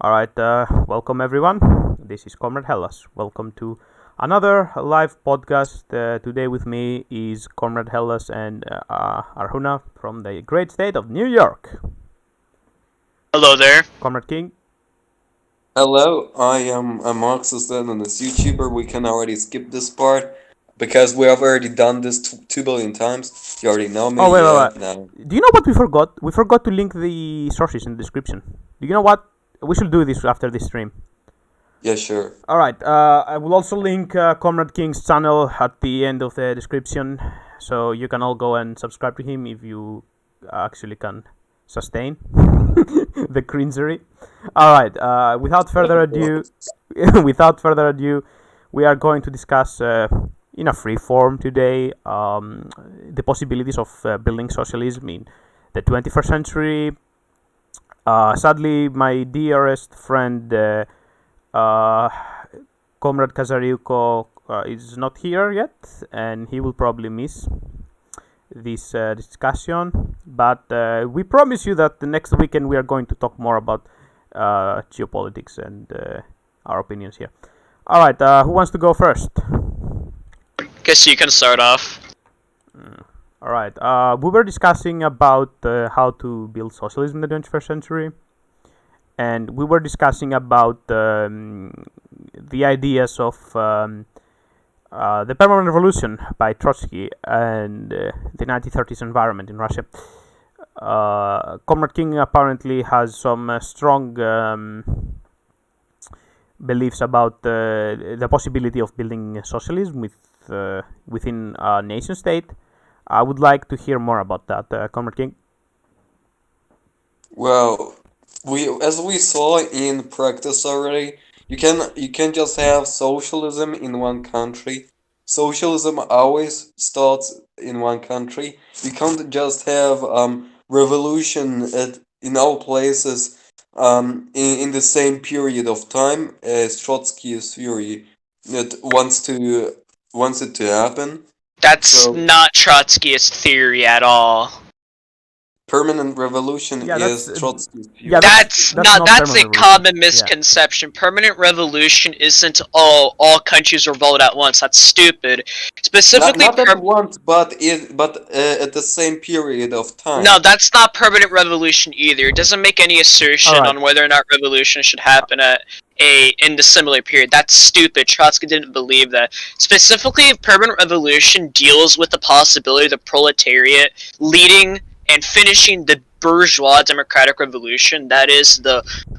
Alright, welcome everyone. This is Comrade Hellas. Welcome to another live podcast. Today with me is Comrade Hellas and Arjuna from the great state of New York. Hello there. Comrade King. Hello, I am a Marxist and this YouTuber. We can already skip this part because we have already done this 2 billion times. You already know me. Oh, wait. No. Do you know what we forgot? We forgot to link the sources in the description. Do you know what? We should do this after this stream. Yeah, sure. Alright, I will also link Comrade King's channel at the end of the description, so you can all go and subscribe to him if you actually can sustain the cringery. Alright, without further ado, we are going to discuss in a free form today the possibilities of building socialism in the 21st century. Sadly, my dearest friend Comrade Kazariuko is not here yet, and he will probably miss this discussion. But we promise you that the next weekend we are going to talk more about geopolitics and our opinions here. Alright, who wants to go first? Guess you can start off. Alright, we were discussing about how to build socialism in the 21st century, and we were discussing about the ideas of the permanent revolution by Trotsky and the 1930s environment in Russia. Comrade King apparently has some strong beliefs about the possibility of building socialism within a nation state. I would like to hear more about that, Comrade King. Well, as we saw in practice already, you can just have socialism in one country. Socialism always starts in one country. You can't just have revolution in all places in the same period of time as Trotsky's theory that wants it to happen. That's not Trotsky's theory at all. Permanent revolution is Trotsky's theory. Yeah, that's a common misconception. Yeah. Permanent revolution isn't all countries revolt at once. That's stupid. Specifically, not at once, but at the same period of time. No, that's not permanent revolution either. It doesn't make any assertion on whether or not revolution should happen in the similar period. That's stupid. Trotsky didn't believe that. Specifically, permanent revolution deals with the possibility of the proletariat leading and finishing the bourgeois democratic revolution. That is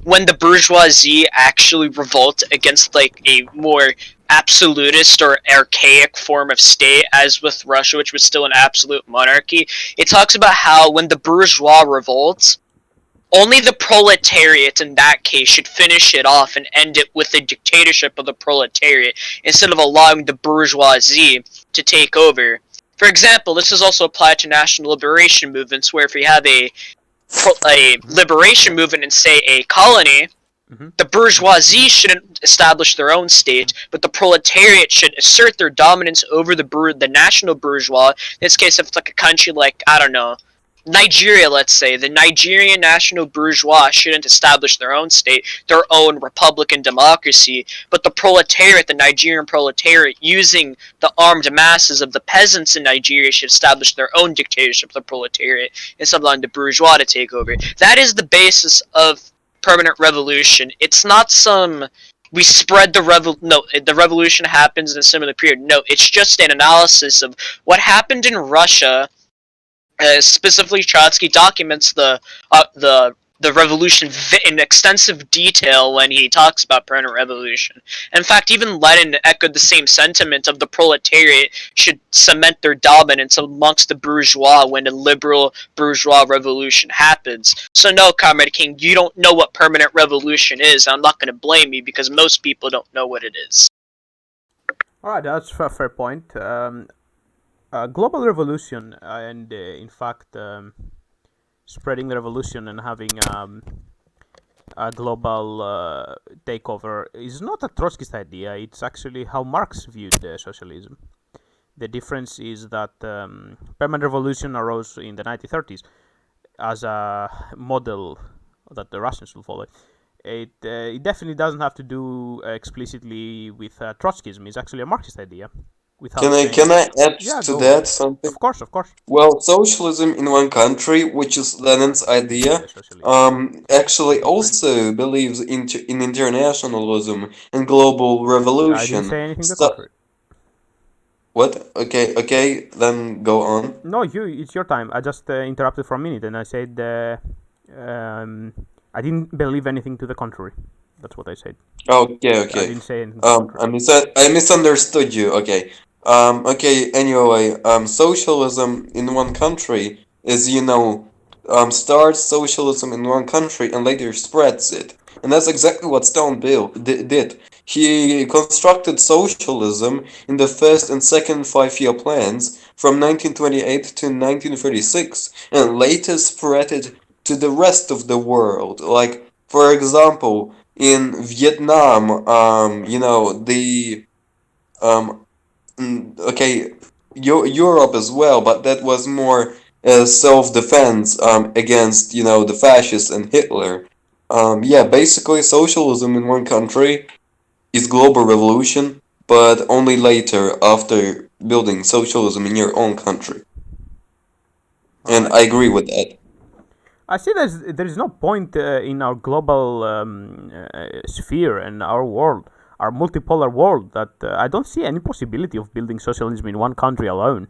when the bourgeoisie actually revolt against like a more absolutist or archaic form of state, as with Russia, which was still an absolute monarchy. It talks about how when the bourgeois revolts, only the proletariat in that case should finish it off and end it with the dictatorship of the proletariat instead of allowing the bourgeoisie to take over. For example, this is also applied to national liberation movements, where if you have a liberation movement in, say, a colony, the bourgeoisie shouldn't establish their own state, but the proletariat should assert their dominance over the national bourgeois. In this case, if it's like a country like, I don't know, Nigeria, let's say, the Nigerian national bourgeois shouldn't establish their own state, their own republican democracy, but the proletariat, the Nigerian proletariat, using the armed masses of the peasants in Nigeria, should establish their own dictatorship of the proletariat instead of allowing the bourgeois to take over. That is the basis of permanent revolution. It's not some we spread the revolution happens in a similar period. No, it's just an analysis of what happened in Russia. Specifically, Trotsky documents the revolution in extensive detail when he talks about permanent revolution. In fact, even Lenin echoed the same sentiment of the proletariat should cement their dominance amongst the bourgeois when a liberal bourgeois revolution happens. So no, Comrade King, you don't know what permanent revolution is. I'm not going to blame you because most people don't know what it is. Alright, that's a fair point. Global revolution and in fact spreading the revolution and having a global takeover is not a Trotskyist idea. It's actually how Marx viewed socialism. The difference is that permanent revolution arose in the 1930s as a model that the Russians will follow. It definitely doesn't have to do explicitly with Trotskyism. It's actually a Marxist idea. Without Can I add yeah, to go. that something? Of course, of course. Well, socialism in one country, which is Lenin's idea, Yeah, socialism. actually Different. also believes in internationalism and global I didn't revolution. say anything to the So, contrary. what? Okay, then go on. No, it's your time. I just interrupted for a minute, and I said I didn't believe anything to the contrary. That's what I said. I Okay. didn't say anything to the contrary. I misunderstood you. Okay. Okay. Anyway, socialism in one country is, starts socialism in one country and later spreads it, and that's exactly what Stone Bill did. He constructed socialism in the first and second five-year plans from 1928 to 1936, and later spread it to the rest of the world. Like, for example, in Vietnam, um, okay, Europe as well, but that was more self-defense against, the fascists and Hitler. Yeah, basically, socialism in one country is global revolution, but only later after building socialism in your own country. All And right. I agree with that. I see there is no point in our global sphere and our world, our multipolar world, that I don't see any possibility of building socialism in one country alone.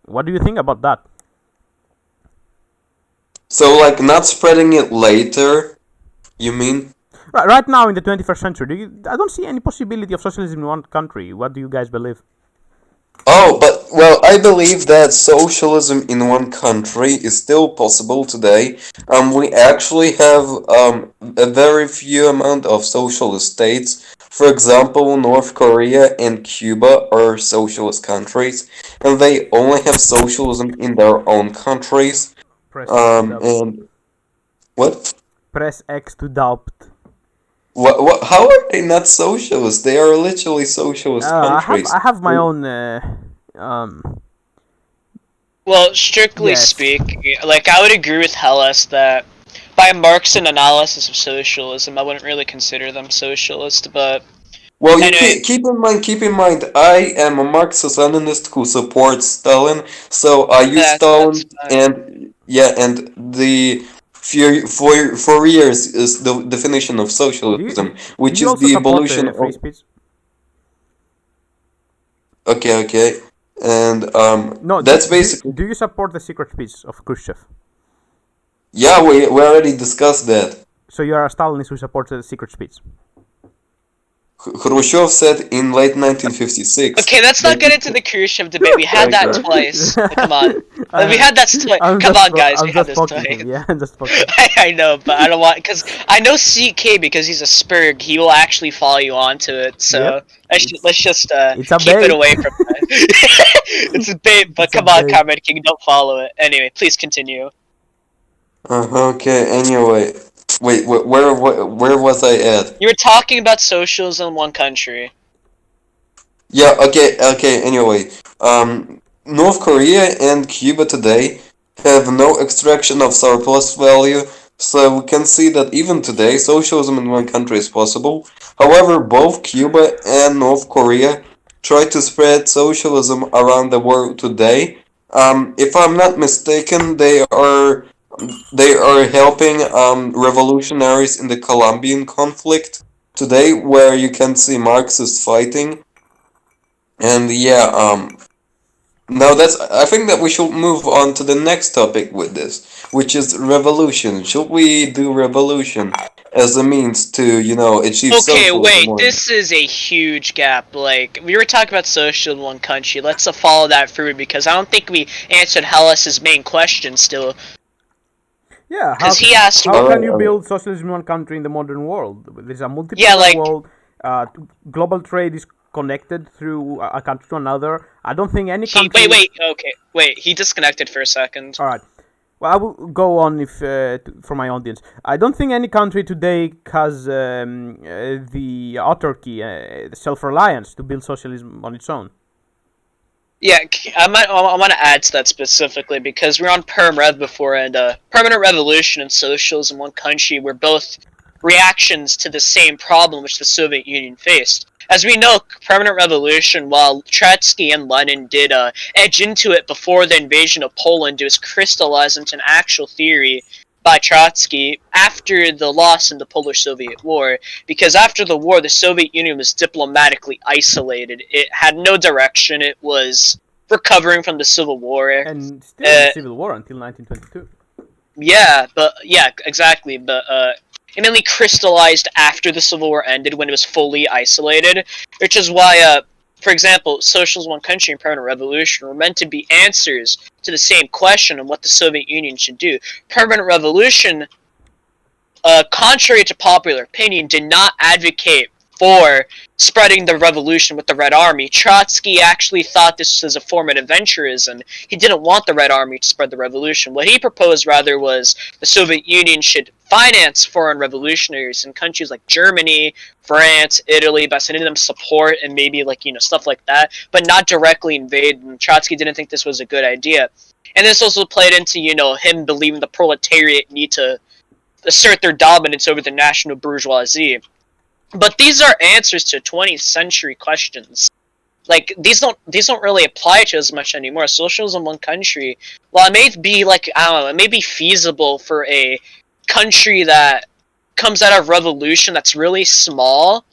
What do you think about that? So, like, not spreading it later, you mean? Right now in the 21st century, I don't see any possibility of socialism in one country. What do you guys believe? Oh, but well, I believe that socialism in one country is still possible today. We actually have a very few amount of socialist states. For example, North Korea and Cuba are socialist countries, and they only have socialism in their own countries. Press X to doubt. And what? Press X to doubt. What? How are they not socialist? They are literally socialist countries. I have my own. Well, strictly Yes. speaking, like I would agree with Hellas that by Marxian analysis of socialism, I wouldn't really consider them socialist, but Well, you anyway, keep in mind, I am a Marxist-Leninist who supports Stalin, so I use that's Stalin, fine. and yeah, and the for years is the definition of socialism, Do which you is also the support evolution free of. speech? Okay, and No. that's basically. Do you support the secret speech of Khrushchev? Yeah, we already discussed that. So you are a Stalinist who supports the secret speech. Khrushchev said in late 1956 Okay, let's not that. get into the Khrushchev debate. We had that Okay. twice. Come on. We had that twice. I'm Come just on, guys. I'm We had just this poking twice. him. Yeah, I'm just poking. I know, but I don't want because I know CK because he's a spurg. He will actually follow you onto it. So Yep. let's just It's a keep bait. it away from that. It's a bait, but It's a come on, bait. Comrade King, don't follow it. Anyway, please continue. Okay. Anyway, wait. Where was I at? You were talking about socialism in one country. Yeah. Okay. Anyway, North Korea and Cuba today have no extraction of surplus value, so we can see that even today, socialism in one country is possible. However, both Cuba and North Korea try to spread socialism around the world today. If I'm not mistaken, they are helping revolutionaries in the Colombian conflict today, where you can see Marxists fighting. And yeah, now I think that we should move on to the next topic with this, which is revolution. Should we do revolution as a means to, achieve Okay, socialism? wait, this is a huge gap. Like, we were talking about socialism in one country. Let's follow that through because I don't think we answered Hellas's main question still. Yeah, Because he asked. how can you build socialism in one country in the modern world? There's a multipolar Yeah, like- world. Global trade is connected through a country to another. I don't think any country. Wait, he disconnected for a second. All right. Well, I will go on if for my audience. I don't think any country today has the autarky, self-reliance to build socialism on its own. Yeah, I want to add to that specifically because we were on Perm Rev before, and permanent revolution and socialism in one country were both reactions to the same problem which the Soviet Union faced. As we know, permanent revolution, while Trotsky and Lenin did edge into it before the invasion of Poland, it was crystallized into an actual theory by Trotsky after the loss in the Polish-Soviet War, because after the war, the Soviet Union was diplomatically isolated. It had no direction. It was recovering from the Civil War. And still in the Civil War until 1922. Yeah, exactly. But it mainly crystallized after the Civil War ended, when it was fully isolated, which is why, for example, Socialism, One Country, and Permanent Revolution were meant to be answers to the same question of what the Soviet Union should do. Permanent Revolution, contrary to popular opinion, did not advocate for spreading the revolution with the Red Army. Trotsky actually thought this was a form of adventurism. He didn't want the Red Army to spread the revolution. What he proposed, rather, was the Soviet Union should finance foreign revolutionaries in countries like Germany, France, Italy, by sending them support and maybe, stuff like that, but not directly invade. And Trotsky didn't think this was a good idea. And this also played into, him believing the proletariat need to assert their dominance over the national bourgeoisie. But these are answers to 20th century questions. These don't really apply to as much anymore. Socialism, One Country, while it may be it may be feasible for a country that comes out of revolution that's really small,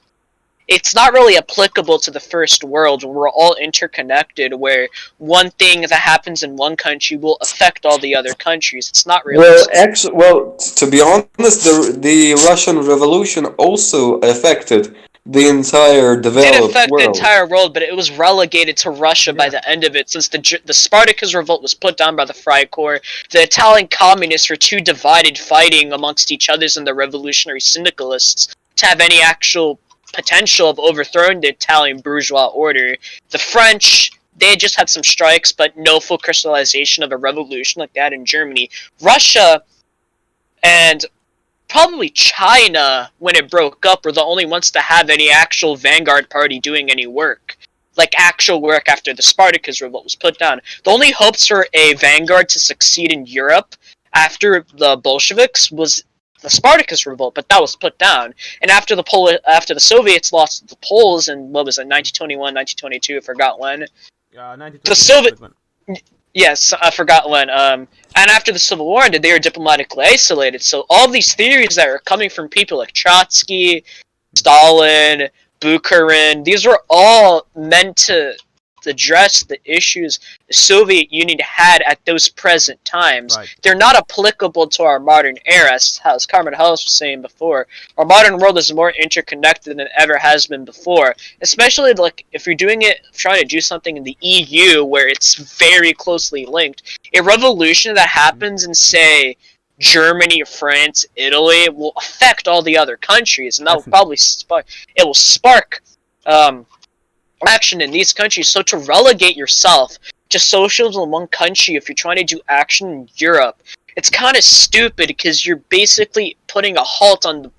it's not really applicable to the first world, where we're all interconnected, where one thing that happens in one country will affect all the other countries. It's not really... To be honest, the Russian Revolution also affected the entire developed world. It affected the entire world, but it was relegated to Russia by the end of it, since the Spartacus revolt was put down by the Freikorps. The Italian communists were too divided, fighting amongst each other and the revolutionary syndicalists to have any actual potential of overthrowing the Italian bourgeois order. The French, they just had some strikes, but no full crystallization of a revolution like that in Germany. Russia and probably China, when it broke up, were the only ones to have any actual vanguard party doing any work. Actual work after the Spartacus revolt was put down. The only hopes for a vanguard to succeed in Europe after the Bolsheviks was the Spartacus revolt, but that was put down. And after the Soviets lost the Poles in, 1921, 1922, I forgot when. Yes, I forgot when. And after the Civil War ended, they were diplomatically isolated. So all these theories that are coming from people like Trotsky, Stalin, Bukharin, these were all meant to address the issues the Soviet Union had at those present times. Right. They're not applicable to our modern era, as Carmen Hellis was saying before. Our modern world is more interconnected than it ever has been before, especially if you're trying to do something in the EU where it's very closely linked. A revolution that happens in, say, Germany, France, Italy will affect all the other countries, and that will probably spark action in these countries. So to relegate yourself to socialism in one country, if you're trying to do action in Europe, it's kind of stupid, because you're basically putting a halt on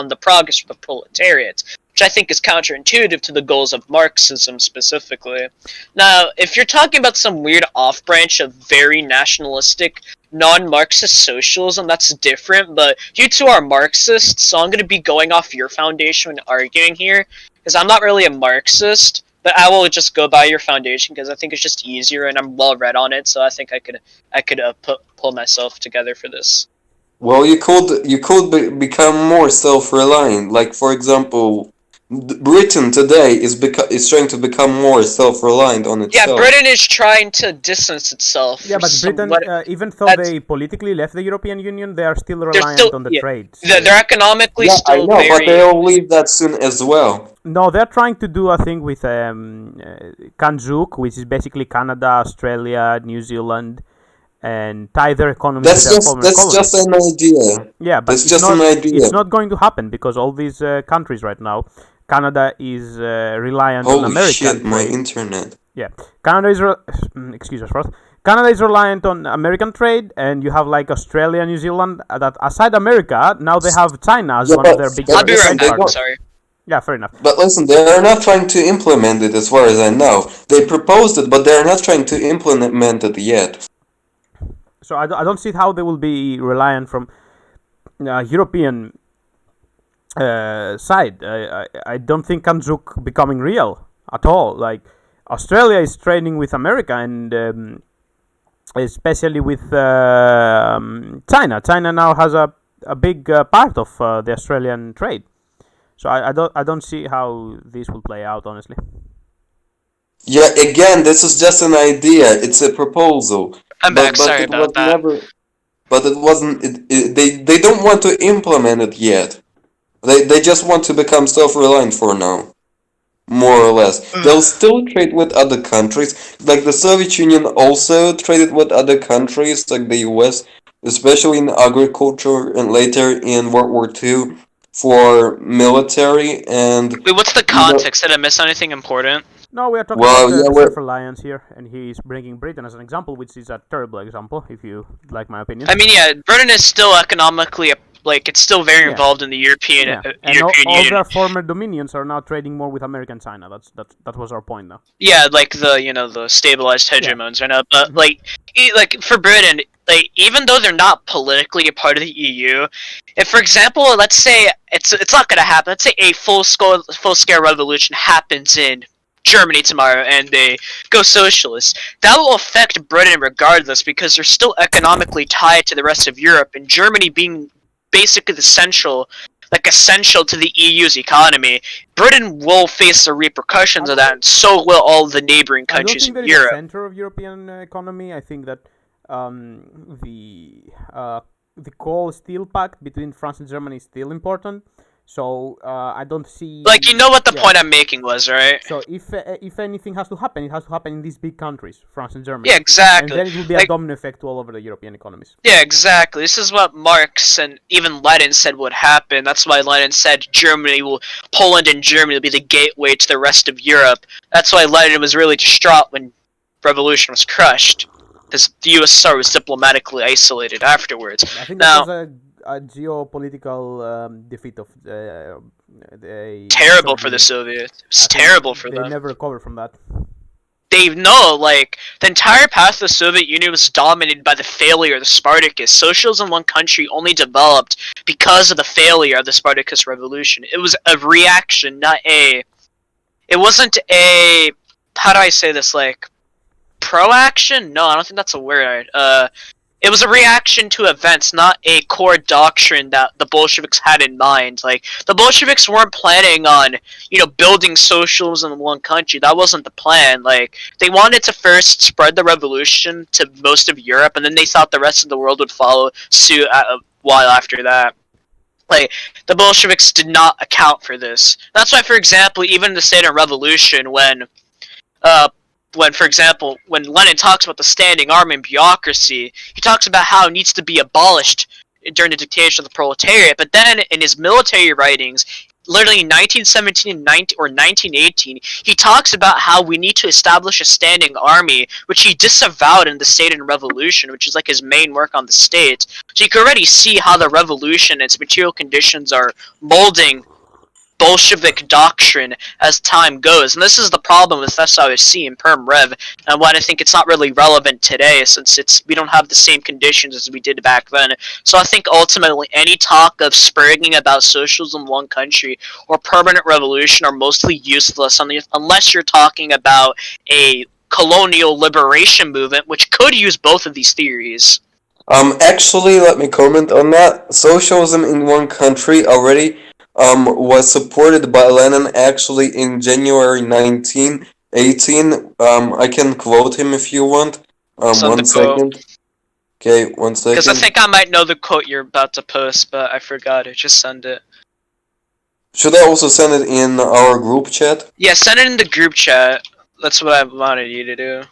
the progress of the proletariat, which I think is counterintuitive to the goals of Marxism specifically. Now, if you're talking about some weird off-branch of very nationalistic, non-Marxist socialism, that's different, but you two are Marxists, so I'm going to be going off your foundation and arguing here, because I'm not really a Marxist, but I will just go by your foundation, because I think it's just easier, and I'm well read on it, so I think I could pull myself together for this. Well, you could become more self-reliant. Like, for example, Britain today is trying to become more self-reliant on itself. Yeah, Britain is trying to distance itself. Yeah, but Britain, even though they politically left the European Union, they are still reliant on the trade. So. They're economically still I know, but they'll leave that soon as well. No, they're trying to do a thing with Kanjuk, which is basically Canada, Australia, New Zealand, and tie their economy to their former colonies. That's just an idea. Yeah, but it's not going to happen, because all these countries right now, Canada is reliant on American Holy shit, trade. my internet. Yeah, Canada is excuse us first. Canada is reliant on American trade, and you have Australia, New Zealand. That aside America, now they have China as one of their biggest trade partners. Sorry. Yeah, fair enough. But listen, they are not trying to implement it, as far as I know. They proposed it, but they are not trying to implement it yet. So I don't see how they will be reliant from European side. I don't think Kanzuk becoming real at all. Like Australia is trading with America and especially with China. China now has a big part of the Australian trade. So I don't see how this will play out, honestly. Yeah, again, this is just an idea. It's a proposal, I'm back. but Sorry it was about that. never. But it wasn't. They don't want to implement it yet. They just want to become self-reliant for now, more or less. They'll still trade with other countries. Like the Soviet Union also traded with other countries, like the US, especially in agriculture and later in World War II for military and Wait, what's the you know. context? Did I miss anything important? No, we are talking about Well, yeah, the we're self-reliance here, and he is bringing Britain as an example, which is a terrible example, if you like my opinion. I mean, yeah, Britain is still economically it's still very Yeah. involved in the European Yeah, and European all Union. their former dominions are now trading more with America and China. That was our point, though. Yeah, like the stabilized hegemons, I know, but like for Britain, like even though they're not politically a part of the EU, if for example, let's say it's not gonna happen. Let's say a full scale revolution happens in Germany tomorrow and they go socialist. That will affect Britain regardless because they're still economically tied to the rest of Europe, and Germany being basically essential to the EU's economy, Britain will face the repercussions of that, and so will all the neighboring I don't countries think in there is a Europe. center of European economy. I think that the coal steel pact between France and Germany is still important. So I don't see. Like, you know what the Yeah. point I'm making was, right? So if anything has to happen, it has to happen in these big countries, France and Germany. Yeah, And exactly. then it will be a Like, domino effect to all over the European economies. yeah, exactly. This is what Marx and even Lenin said would happen. That's why Lenin said Poland and Germany will be the gateway to the rest of Europe. That's why Lenin was really distraught when revolution was crushed, because the USSR was diplomatically isolated afterwards. I think Now, that was a geopolitical defeat of the terrible Soviet for the Union. Soviets. It was I think terrible for they them. never recovered from that. They know, like, the entire path of the Soviet Union was dominated by the failure of the Spartacus. Socialism in one country only developed because of the failure of the Spartacus revolution. It was a reaction, it wasn't a, how do I say this, like, pro-action? No, I don't think that's a word. It was a reaction to events, not a core doctrine that the Bolsheviks had in mind. Like, the Bolsheviks weren't planning on, building socialism in one country. That wasn't the plan. Like, they wanted to first spread the revolution to most of Europe, and then they thought the rest of the world would follow suit a while after that. Like, the Bolsheviks did not account for this. That's why, for example, even the State of Revolution, for example, when Lenin talks about the standing army and bureaucracy, he talks about how it needs to be abolished during the dictatorship of the proletariat. But then in his military writings, literally in 1917 or 1918, he talks about how we need to establish a standing army, which he disavowed in the State and Revolution, which is like his main work on the state. So you can already see how the revolution and its material conditions are molding Bolshevik doctrine as time goes, and this is the problem with SIC and Perm Rev, and why I think it's not really relevant today, since we don't have the same conditions as we did back then. So I think ultimately any talk of spurring about socialism in one country or permanent revolution are mostly useless unless you're talking about a colonial liberation movement, which could use both of these theories. Actually, let me comment on that. Socialism in one country already was supported by Lenin actually in January 1918. I can quote him if you want. One second. Okay, 1 second. Because I think I might know the quote you're about to post, but I forgot it. Just send it. Should I also send it in our group chat? Yeah, send it in the group chat. That's what I wanted you to do.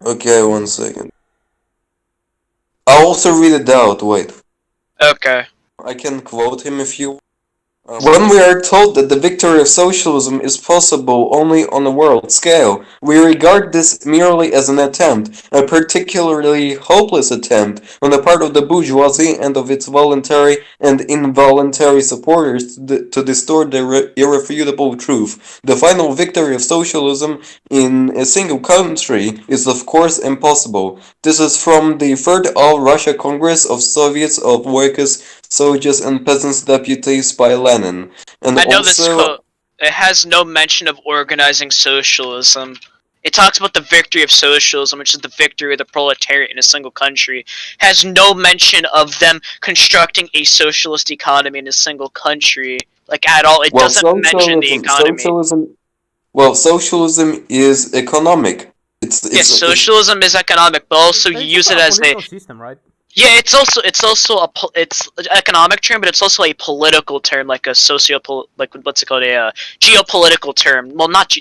Okay, 1 second. I'll also read it out, wait. Okay. I can quote him if you... When we are told that the victory of socialism is possible only on a world scale, we regard this merely as an attempt, a particularly hopeless attempt, on the part of the bourgeoisie and of its voluntary and involuntary supporters to distort the irrefutable truth. The final victory of socialism in a single country is of course impossible. This is from the Third All-Russia Congress of Soviets of Workers, Soldiers and Peasants Deputies by Lenin. Lenin. And I know this also, quote. It has no mention of organizing socialism. It talks about the victory of socialism, which is the victory of the proletariat in a single country. It has no mention of them constructing a socialist economy in a single country, like at all. It well, doesn't mention the socialism, economy. socialism, well, socialism is economic. Yes, It's socialism is economic, but also you It's use also it a as a political system, right? yeah. It's also it's an economic term, but it's also a political term, like a like what's it called, a geopolitical term. Well, not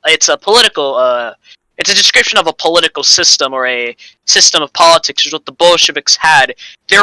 it's a political it's a description of a political system or a system of politics, which is what the Bolsheviks had. They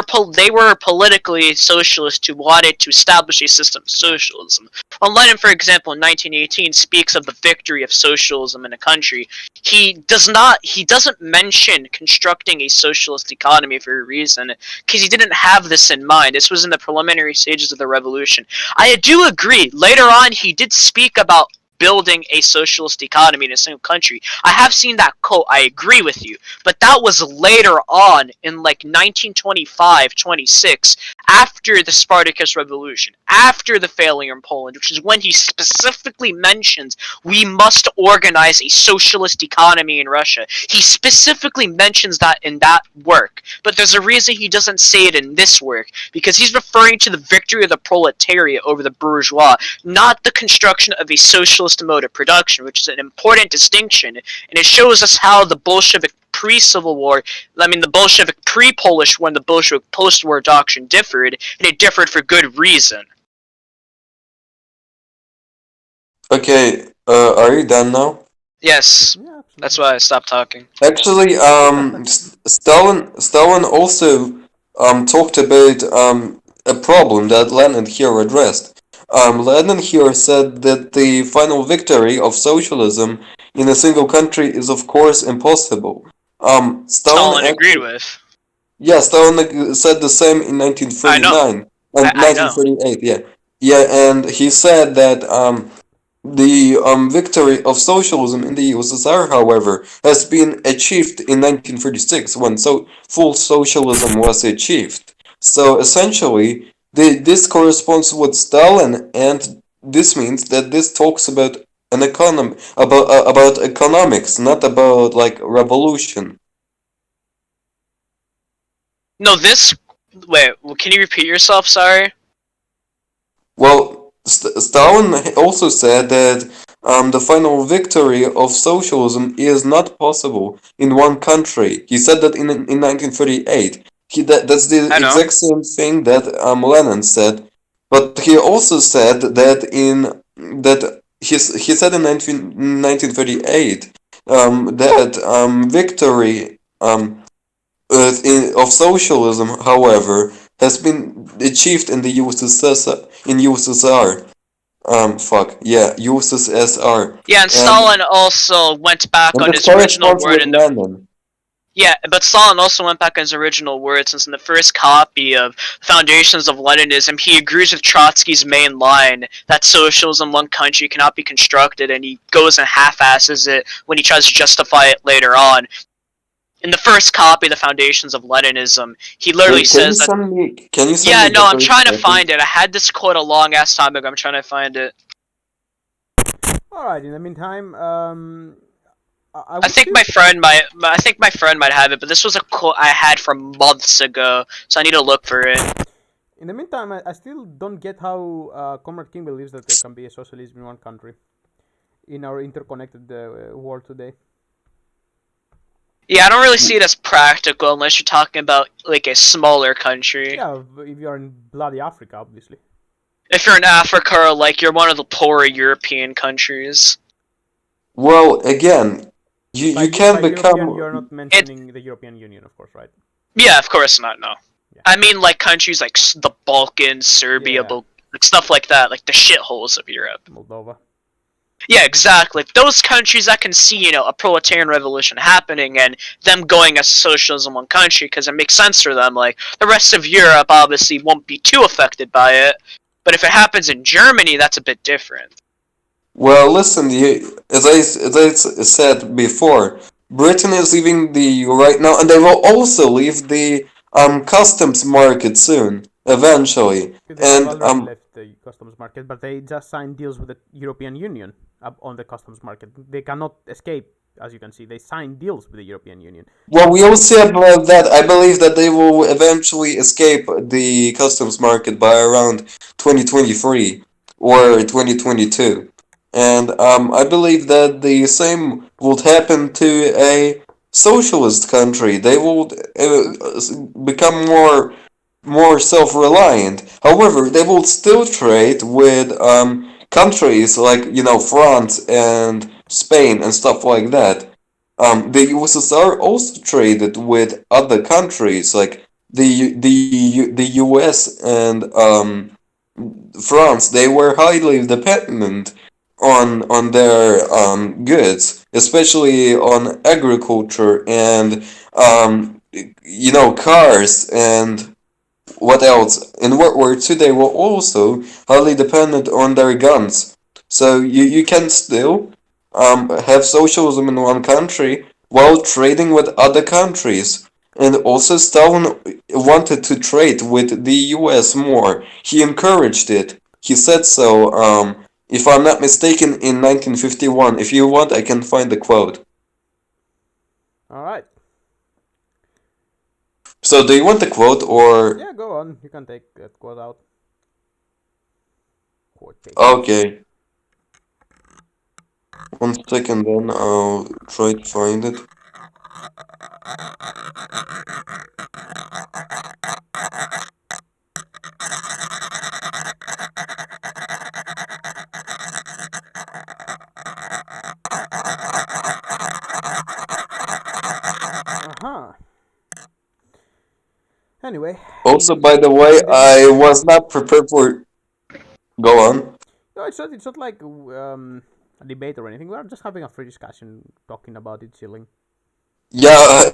were politically socialists who wanted to establish a system of socialism. When Lenin, for example, in 1918 speaks of the victory of socialism in a country, he doesn't mention constructing a socialist economy for a reason, because he didn't have this in mind. This was in the preliminary stages of the revolution. I do agree, later on he did speak about building a socialist economy in a single country. I have seen that quote, I agree with you, but that was later on in like 1925, 26, after the Spartacus Revolution, after the failure in Poland, which is when he specifically mentions we must organize a socialist economy in Russia. He specifically mentions that in that work, but there's a reason he doesn't say it in this work, because he's referring to the victory of the proletariat over the bourgeois, not the construction of a socialist mode of production, which is an important distinction, and it shows us how the Bolshevik pre-Civil War, the Bolshevik pre-Polish War and the Bolshevik post-war doctrine differed, and it differed for good reason. okay. Are you done now? Yes, Yeah, absolutely. that's why I stopped talking. Actually, Stalin also talked about a problem that Lenin here addressed. Lenin here said that the final victory of socialism in a single country is of course impossible. Stalin agreed with. Yeah, Stalin said the same in I know. 1939 and I know. 1938. Yeah, yeah, and he said that the victory of socialism in the USSR, however, has been achieved in 1936 when full socialism was achieved. So essentially, this corresponds with Stalin, and this means that this talks about an economy, about economics, not about like revolution. No, this. Wait, can you repeat yourself? Sorry. Well, Stalin also said that the final victory of socialism is not possible in one country. He said that in 1938. That's the exact same thing that Lenin said. But he also said that he said in 1938 that victory of socialism, however, has been achieved in the USSR. In USSR. USSR. Yeah, and Stalin also went back on his original word in the. Lenin. Yeah, but Stalin also went back on his original word, since in the first copy of Foundations of Leninism, he agrees with Trotsky's main line that socialism in one country cannot be constructed, and he goes and half-asses it when he tries to justify it later on. In the first copy of the Foundations of Leninism, he literally says that. Can you send yeah, me no, I'm trying to find it. I had this quote a long ass time ago. I'm trying to find it. Alright, in the meantime, I think my friend might have it, but this was a quote I had from months ago, so I need to look for it. In the meantime, I still don't get how Comrade King believes that there can be a socialism in one country in our interconnected world today. Yeah, I don't really see it as practical unless you're talking about like a smaller country. Yeah, if you're in bloody Africa, obviously. If you're in Africa or like you're one of the poorer European countries. Well, again, you can't become. European, you're not mentioning the European Union, of course, right? Yeah, of course not. No, yeah. I mean like countries like the Balkans, Serbia, like stuff like that, like the shitholes of Europe. Moldova. Yeah, exactly. Those countries that can see, a proletarian revolution happening and them going as socialism in one country because it makes sense for them. Like, the rest of Europe obviously won't be too affected by it. But if it happens in Germany, that's a bit different. Well, listen, as I said before, Britain is leaving the EU right now, and they will also leave the customs market soon, eventually. They've And already left the customs market, but they just signed deals with the European Union on the customs market. They cannot escape, as you can see. They signed deals with the European Union. Well, we will see about that. I believe that they will eventually escape the customs market by around 2023 or 2022. And I believe that the same would happen to a socialist country. They will become more self-reliant. However, they will still trade with countries like, France and Spain and stuff like that. The USSR also traded with other countries like the US and France. They were highly dependent on their goods, especially on agriculture and cars and what else? In World War II, they were also highly dependent on their guns. So you can still have socialism in one country while trading with other countries. And also Stalin wanted to trade with the US more. He encouraged it. He said so, if I'm not mistaken, in 1951. If you want, I can find the quote. All right. So do you want the quote or... Yeah, go on. You can take that quote out. Okay. 1 second, then I'll try to find it. Uh-huh. Anyway. Also, by the way, I was not prepared for... Go on. No, it's not like a debate or anything. We're just having a free discussion, talking about it, chilling. Yeah,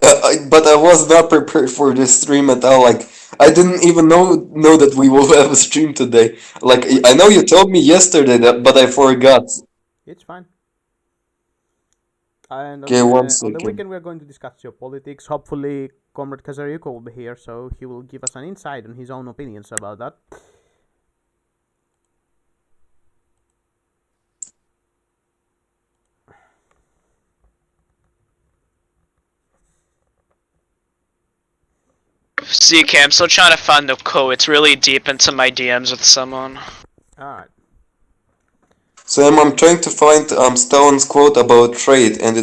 but I was not prepared for this stream at all. Like, I didn't even know that we will have a stream today. Like, I know you told me yesterday that, but I forgot. It's fine. And Okay, on 1 the second. weekend, we're going to discuss geopolitics. Hopefully, Comrade Kazariuko will be here, so he will give us an insight on his own opinions about that. CK, I'm still trying to find the quote. It's really deep into my DMs with someone. Alright. Sam, I'm trying to find Stalin's quote about trade, and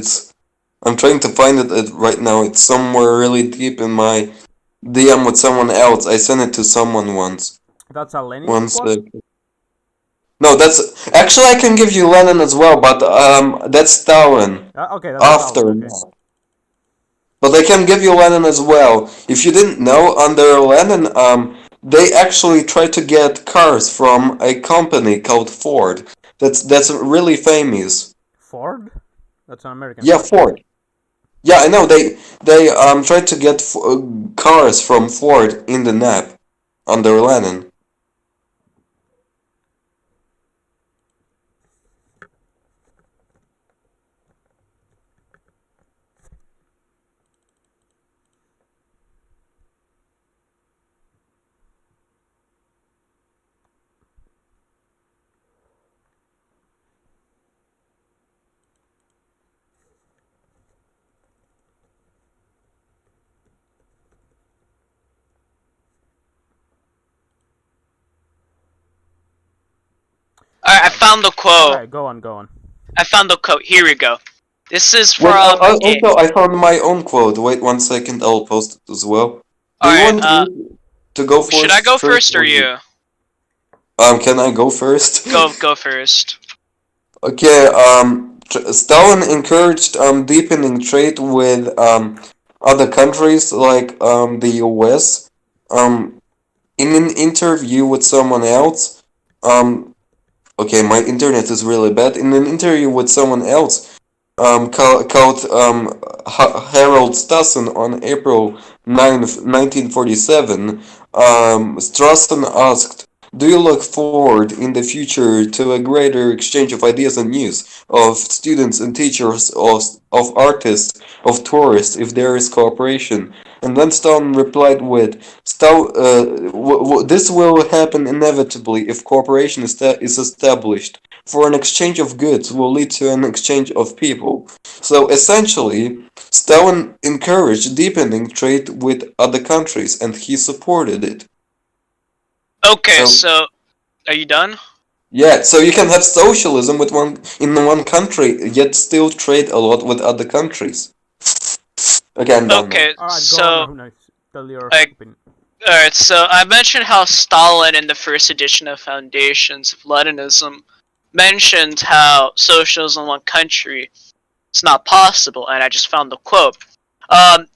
I'm trying to find it right now. It's somewhere really deep in my DM with someone else. I sent it to someone once. That's a Lenin 1 quote? second. No, that's... Actually, I can give you Lenin as well, but that's Stalin. Okay, that's After. Stalin, okay. But I can give you Lenin as well. If you didn't know, under Lenin, they actually tried to get cars from a company called Ford. That's really famous. Ford? That's an American. Yeah, Ford. Yeah, I know. They tried to get cars from Ford in the NAP under Lenin. Alright, I found the quote. Alright, go on. I found the quote. Here we go. This is from... Well, also, I found my own quote. Wait 1 second, I'll post it as well. Do you Alright, want me to go first? should I go first or you? Can I go first? Go first. Okay, Stalin encouraged deepening trade with other countries like the US. In an interview with someone else, okay, my internet is really bad. In an interview with someone else, called Harold Stassen on April 9th, 1947, Strassen asked, Do you look forward in the future to a greater exchange of ideas and news of students and teachers, of artists, of tourists, if there is cooperation? And then Stalin replied with, this will happen inevitably if cooperation is established, for an exchange of goods will lead to an exchange of people. So essentially, Stalin encouraged deepening trade with other countries, and he supported it. Okay, so are you done? Yeah, so you can have socialism in one country, yet still trade a lot with other countries. Again, done. Okay, Alright, so go on, tell your opinion. Alright, so I mentioned how Stalin in the first edition of Foundations of Leninism mentioned how socialism in one country is not possible, and I just found the quote.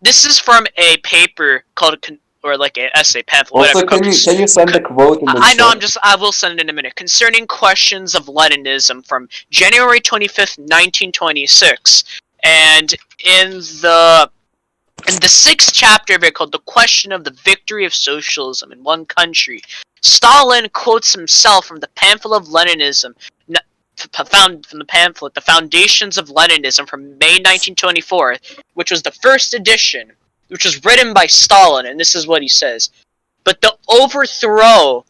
This is from a paper called or like an essay pamphlet. Also, whatever. can you send the quote in the I know. chat? I will send it in a minute. Concerning questions of Leninism from January 25th, 1926, and in the 6th chapter of it called "The Question of the Victory of Socialism in One Country," Stalin quotes himself from the pamphlet of Leninism. Found from the pamphlet, "The Foundations of Leninism" from May 1924, which was the first edition, which was written by Stalin, and this is what he says. But the overthrow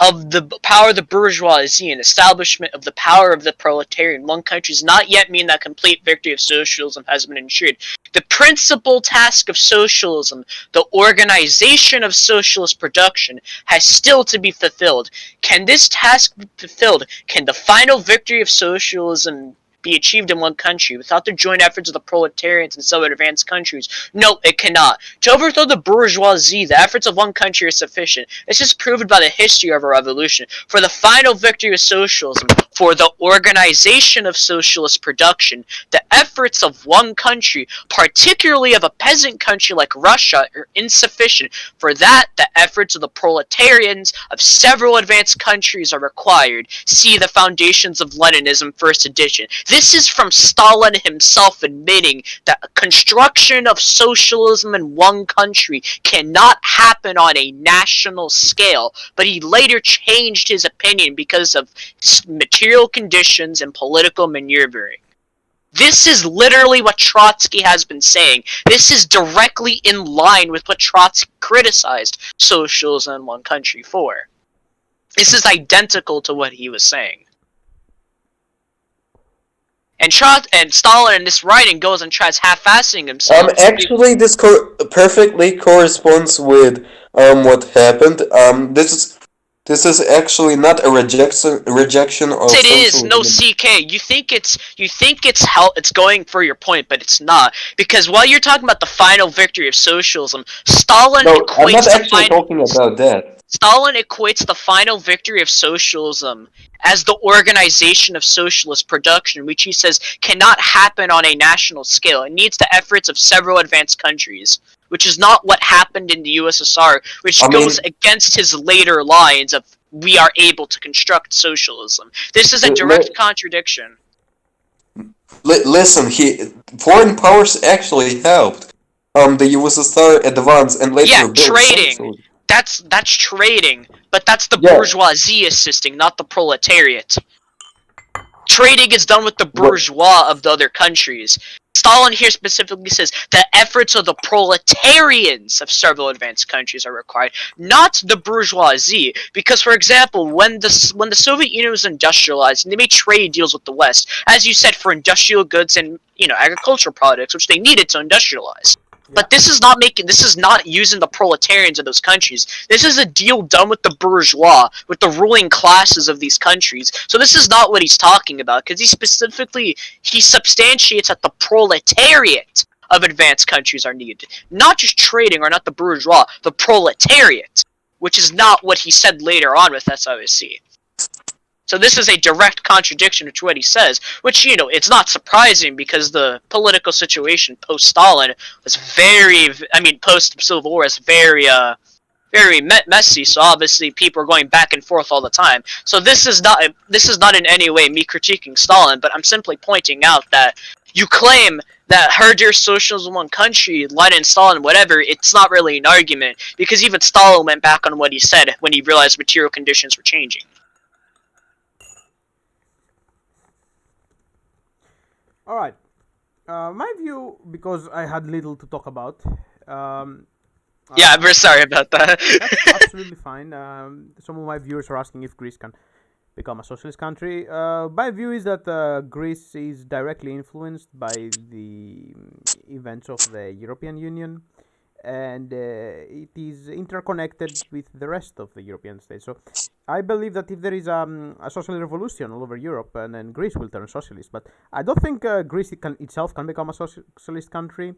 of the power of the bourgeoisie and establishment of the power of the proletariat in one country does not yet mean that complete victory of socialism has been ensured. The principal task of socialism, the organization of socialist production, has still to be fulfilled. Can this task be fulfilled? Can the final victory of socialism be achieved in one country without the joint efforts of the proletarians in some advanced countries? No, it cannot. To overthrow the bourgeoisie, the efforts of one country are sufficient. This is proven by the history of a revolution. For the final victory of socialism, for the organization of socialist production, the efforts of one country, particularly of a peasant country like Russia, are insufficient. For that, the efforts of the proletarians of several advanced countries are required. See the Foundations of Leninism, first edition. This is from Stalin himself admitting that construction of socialism in one country cannot happen on a national scale, but he later changed his opinion because of material conditions and political maneuvering. This is literally what Trotsky has been saying. This is directly in line with what Trotsky criticized socialism in one country for. This is identical to what he was saying. And Stalin in this writing goes and tries half-assing himself. Actually, this perfectly corresponds with what happened. This is actually not a rejection of. It is no CK. You think it's going for your point, but it's not, because while you're talking about the final victory of socialism, Stalin equates I'm not actually talking about that. Stalin equates the final victory of socialism as the organization of socialist production, which he says cannot happen on a national scale. It needs the efforts of several advanced countries, which is not what happened in the USSR, which goes against his later lines of "we are able to construct socialism." This is a direct contradiction. Listen, foreign powers actually helped the USSR advance and later build trading. socialism. That's trading, but that's the bourgeoisie assisting, not the proletariat. Trading is done with the bourgeois of the other countries. Stalin here specifically says the efforts of the proletarians of several advanced countries are required, not the bourgeoisie. Because, for example, when the Soviet Union was industrialized, they made trade deals with the West, as you said, for industrial goods and agricultural products, which they needed to industrialize. But this is not using the proletarians of those countries. This is a deal done with the bourgeois, with the ruling classes of these countries. So this is not what he's talking about, because he substantiates that the proletariat of advanced countries are needed. Not just trading, or not the bourgeois, the proletariat, which is not what he said later on with SOSC. So this is a direct contradiction to what he says, which, it's not surprising, because the political situation post-Stalin was post-Civil War is very messy, so obviously people are going back and forth all the time. So this is not in any way me critiquing Stalin, but I'm simply pointing out that you claim that herder socialism in one country, Lenin, Stalin, whatever, it's not really an argument, because even Stalin went back on what he said when he realized material conditions were changing. Alright. My view, because I had little to talk about. Yeah, we're sorry about that. That's absolutely fine. Some of my viewers are asking if Greece can become a socialist country. My view is that Greece is directly influenced by the events of the European Union, and it is interconnected with the rest of the European states. So I believe that if there is a social revolution all over Europe, and then Greece will turn socialist. But I don't think Greece itself can become a socialist country.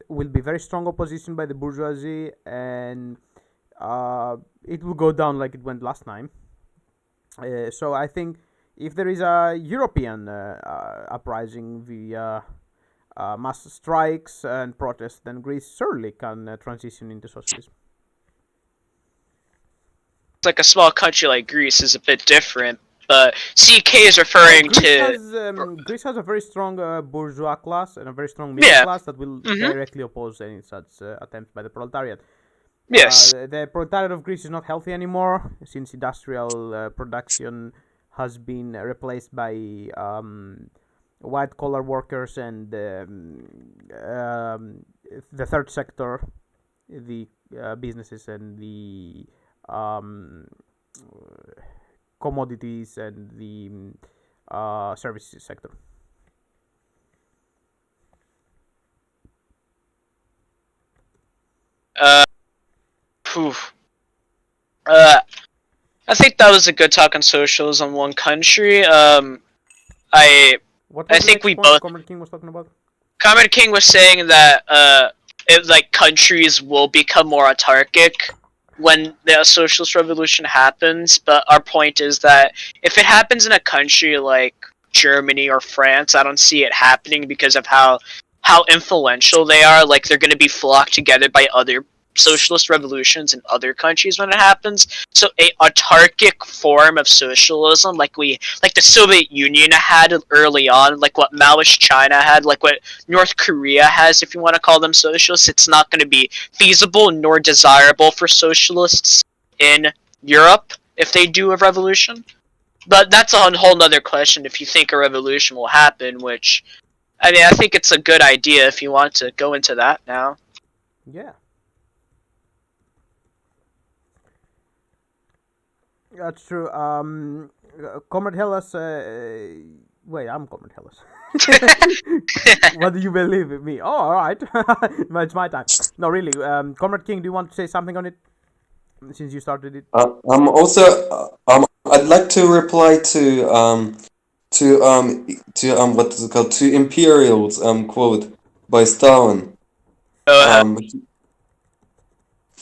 Will be very strong opposition by the bourgeoisie, and it will go down like it went last time. So I think if there is a European uprising via mass strikes and protests, then Greece certainly can transition into socialism. Like a small country like Greece is a bit different, but CK is referring Greece has a very strong bourgeois class and a very strong middle class that will directly oppose any such attempts by the proletariat. Yes. The proletariat of Greece is not healthy anymore, since industrial production has been replaced by white collar workers and the third sector, the businesses and the commodities and the services sector. I think that was a good talk on socialism in one country. I think we both. Comrade King was talking about. Comrade King was saying that like countries will become more autarkic when the socialist revolution happens. But our point is that if it happens in a country like Germany or France, I don't see it happening because of how influential they are. Like they're going to be flocked together by other socialist revolutions in other countries when it happens. So a autarkic form of socialism, like the Soviet Union had early on, like what Maoist China had, like what North Korea has, if you want to call them socialists, it's not going to be feasible nor desirable for socialists in Europe if they do a revolution. But that's a whole nother question if you think a revolution will happen, which, I mean, I think it's a good idea if you want to go into that now. Yeah. That's true. Comrade Hellas. Wait, I'm Comrade Hellas. What do you believe in me? Oh, all right. It's my time. No, really. Comrade King, do you want to say something on it? Since you started it. I'm also. I'd like to reply to what is it called? To Imperial's quote by Stalin.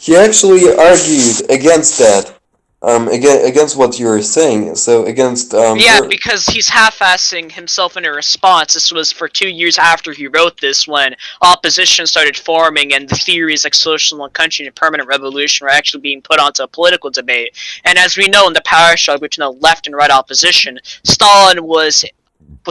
He actually argued against that. Against what you were saying, so against because he's half-assing himself in a response. This was for 2 years after he wrote this, when opposition started forming and the theories like socialism, country, and permanent revolution were actually being put onto a political debate. And as we know, in the power struggle between the left and right opposition, Stalin was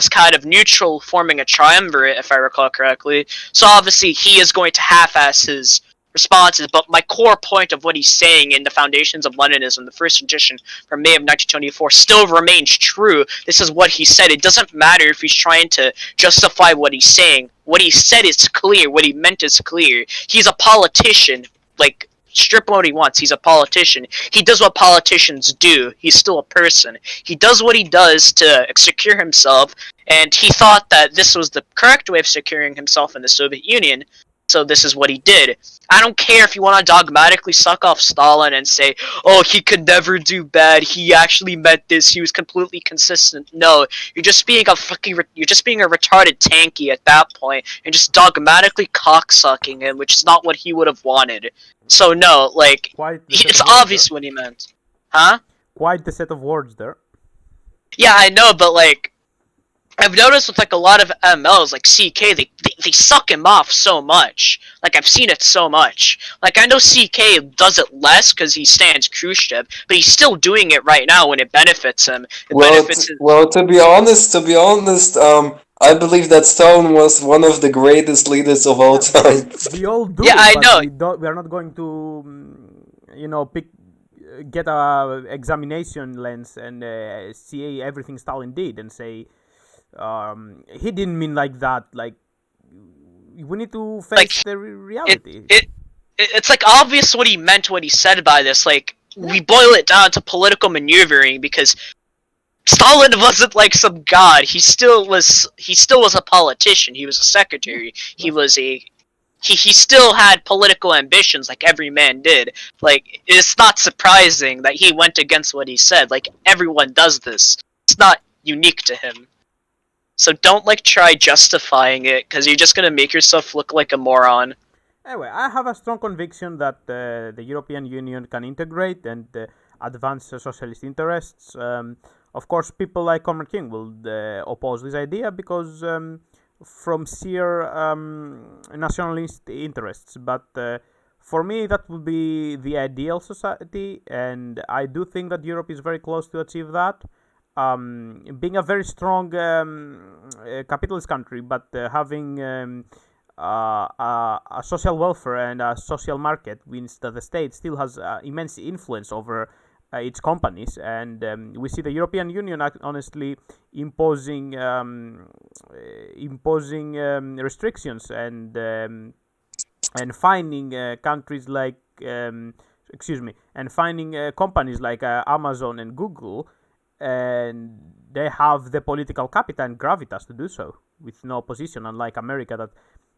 kind of neutral, forming a triumvirate, if I recall correctly. So obviously he is going to half-ass his responses, but my core point of what he's saying in the Foundations of Leninism, the first edition from May of 1924, still remains true. This is what he said. It doesn't matter if he's trying to justify what he's saying. What he said is clear. What he meant is clear. He's a politician. Like, strip him what he wants. He's a politician. He does what politicians do. He's still a person. He does what he does to secure himself, and he thought that this was the correct way of securing himself in the Soviet Union. So this is what he did. I don't care if you want to dogmatically suck off Stalin and say, oh, he could never do bad, he actually meant this, he was completely consistent. No, you're just being a retarded tanky at that point, and just dogmatically cocksucking him, which is not what he would have wanted. So no, like, it's obvious what he meant. Huh? Quite the set of words there. Yeah, I know, but like, I've noticed with like a lot of MLs, like CK, they suck him off so much. Like, I've seen it so much. Like, I know CK does it less because he stands Khrushchev, but he's still doing it right now when it benefits him. Well, to be honest, I believe that Stalin was one of the greatest leaders of all time. We all do, Yeah, I but know. we are not going to, get a examination lens and see everything Stalin did and say he didn't mean like that. Like, we need to face Like the it, reality. it's like obvious what he meant when he said by this. Like we boil it down to political maneuvering because Stalin wasn't like some god. He still was a politician. He was a secretary. He still had political ambitions like every man did. Like it's not surprising that he went against what he said. Like everyone does this. It's not unique to him. So don't like try justifying it because you're just gonna make yourself look like a moron. Anyway, I have a strong conviction that the European Union can integrate and advance socialist interests. Of course, people like Comrade King will oppose this idea because from sheer nationalist interests. But for me, that would be the ideal society, and I do think that Europe is very close to achieve that. Being a very strong capitalist country, but having a social welfare and a social market means that the state still has immense influence over its companies, and we see the European Union honestly imposing restrictions and finding countries like and finding companies like Amazon and Google, and they have the political capital and gravitas to do so with no opposition, unlike America, that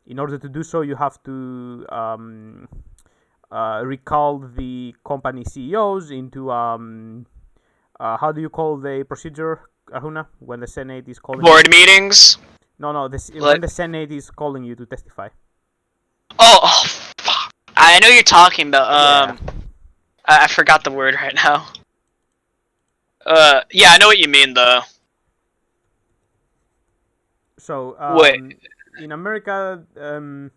in order to do so you have to recall the company CEOs into how do you call the procedure, Arjuna, when the Senate is calling Board meetings. No, when the Senate is calling you to testify. Oh, fuck. I know you're talking about. Yeah. I forgot the word right now. Yeah, I know what you mean though. So Wait. in America, Be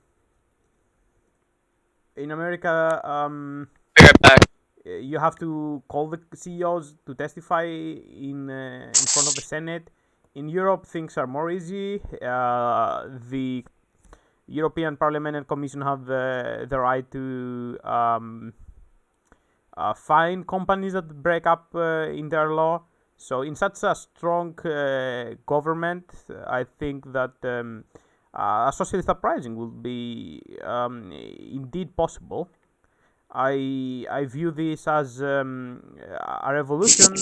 right back. you have to call the CEOs to testify in front of the Senate. In Europe, things are more easy. The European Parliament and Commission have the right to fine companies that break up in their law. So in such a strong government, I think that a socialist uprising will be indeed possible. I view this as a revolution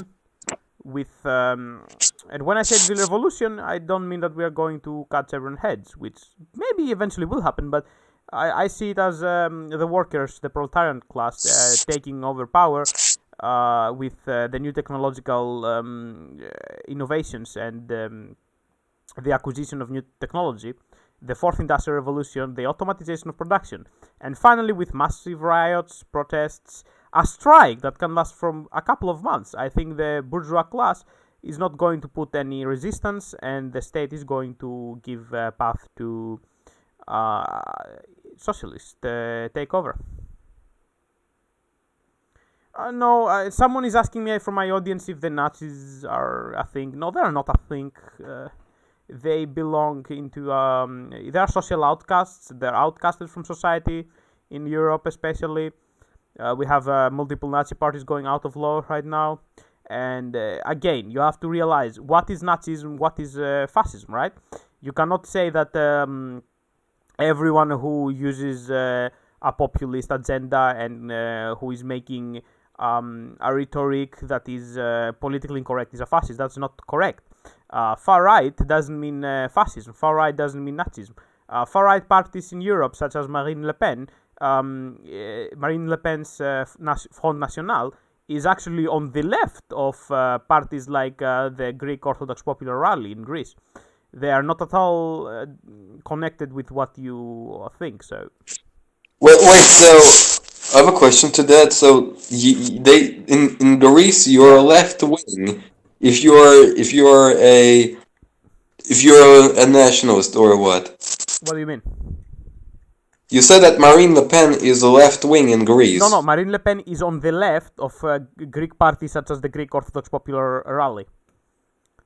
with and when I say the revolution, I don't mean that we are going to cut everyone's heads, which maybe eventually will happen, but I see it as the workers, the proletarian class, taking over power with the new technological innovations and the acquisition of new technology, the fourth industrial revolution, the automatization of production, and finally with massive riots, protests, a strike that can last from a couple of months. I think the bourgeois class is not going to put any resistance, and the state is going to give a path to socialist takeover. No, someone is asking me from my audience if the Nazis are a thing. No, they are not a thing. They belong into they are social outcasts. They're outcasted from society in Europe, especially. We have multiple Nazi parties going out of law right now, and again, you have to realize what is Nazism, what is fascism, right? You cannot say that everyone who uses a populist agenda and who is making a rhetoric that is politically incorrect is a fascist. That's not correct. Far right doesn't mean fascism. Far right doesn't mean Nazism. Far right parties in Europe, such as Marine Le Pen, Marine Le Pen's Front National, is actually on the left of parties like the Greek Orthodox Popular Rally in Greece. They are not at all connected with what you think. So, Wait, so I have a question to that. So they in Greece, you're left wing. If you're a nationalist or what? what do you mean? You said that Marine Le Pen is left wing in Greece. No, Marine Le Pen is on the left of Greek parties such as the Greek Orthodox Popular Rally.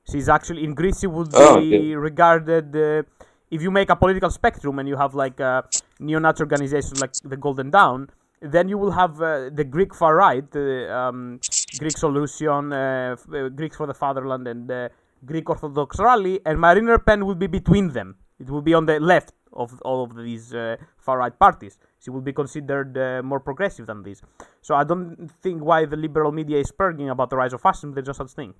So it's actually in Greece it would Oh, be regarded if you make a political spectrum and you have like neo-Nazi organizations like the Golden Dawn, then you will have the Greek far right, Greek Solution, Greeks for the Fatherland, and Greek Orthodox Rally, and Marine Le Pen will be between them. It will be on the left of all of these far right parties. She will be considered more progressive than this. So I don't think why the liberal media is purging about the rise of fascism. There's just such thing.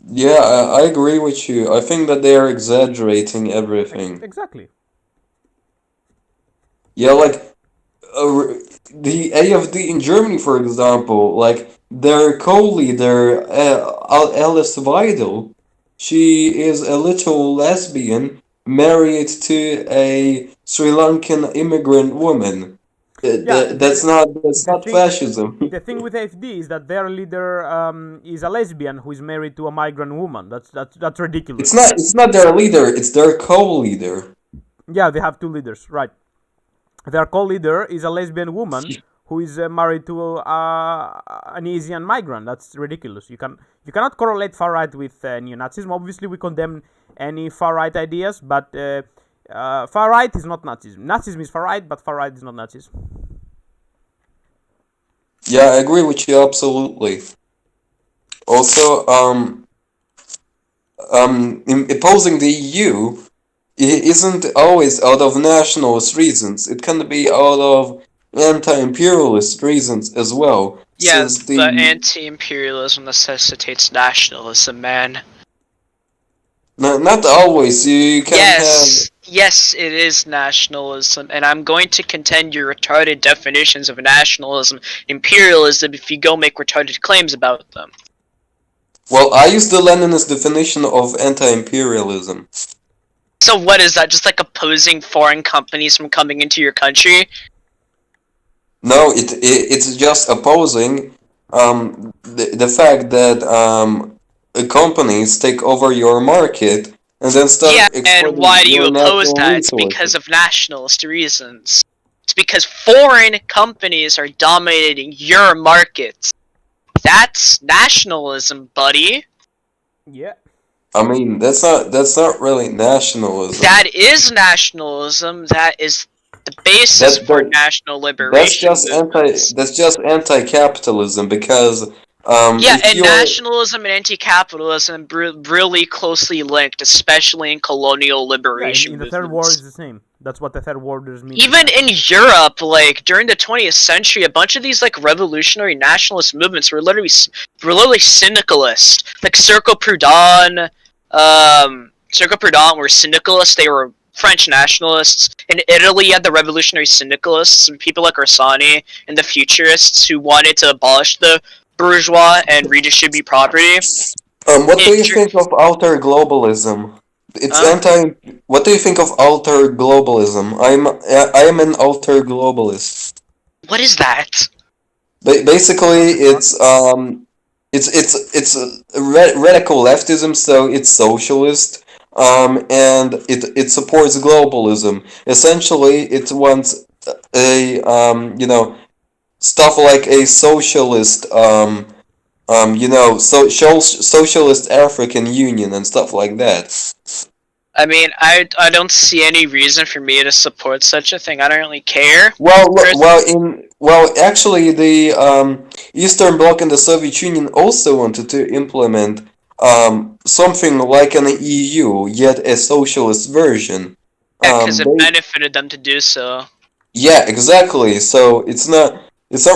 yeah, I agree with you. I think that they are exaggerating everything. Exactly. Yeah, like the AfD in Germany, for example, like their co-leader Alice Weidel, she is a literal lesbian married to a Sri Lankan immigrant woman. Yeah, That's the not thing fascism. the thing with AfD is that their leader is a lesbian who is married to a migrant woman. That's ridiculous. It's not their leader, it's their co-leader. Yeah, they have two leaders, right? Their co-leader is a lesbian woman who is married to an Asian migrant. That's ridiculous. You cannot correlate far right with neo-Nazism. Obviously, we condemn any far right ideas, but far right is not Nazism. Nazism is far right, but far right is not Nazism. Yeah, I agree with you absolutely. Also, opposing the EU isn't always out of nationalist reasons. It can be out of anti-imperialist reasons as well. Yeah, Since but the anti-imperialism necessitates nationalism, man. not always you can have. Yes, it is nationalism, and I'm going to contend your retarded definitions of nationalism, imperialism, if you go make retarded claims about them. Well, I use the Leninist definition of anti-imperialism. So what is that? Just like opposing foreign companies from coming into your country? No, it's just opposing the fact that companies take over your market and then start Yeah, and exploiting why do you your oppose natural that? It's resources. because of nationalist reasons. It's because foreign companies are dominating your markets. That's nationalism, buddy. Yeah. I mean, that's not really nationalism. That is nationalism. That is the basis That, for that national liberation movements. that's just anti-capitalism because Yeah, if and you're nationalism and anti-capitalism really closely linked, especially in colonial Yeah, liberation in the third war movements. is the same. That's what the third worlders mean. Even in Europe, like during the 20th century, a bunch of these like revolutionary nationalist movements were literally syndicalist. Like Circle Prud'homme were syndicalists. They were French nationalists. In Italy, you had the revolutionary syndicalists, people like Orsani and the futurists who wanted to abolish the bourgeois and redistribute property. what do you think of outer globalism? It's Huh? anti. What do you think of outer globalism? I am an outer globalist. What is that? Basically, it's radical leftism, so it's socialist, and it supports globalism. Essentially, it wants a stuff like a socialist socialist African Union and stuff like that. I mean, I don't see any reason for me to support such a thing. I don't really care. Actually, the Eastern Bloc and the Soviet Union also wanted to implement something like an EU, yet a socialist version. Yeah, because it benefited them to do so. Yeah, exactly. So it's not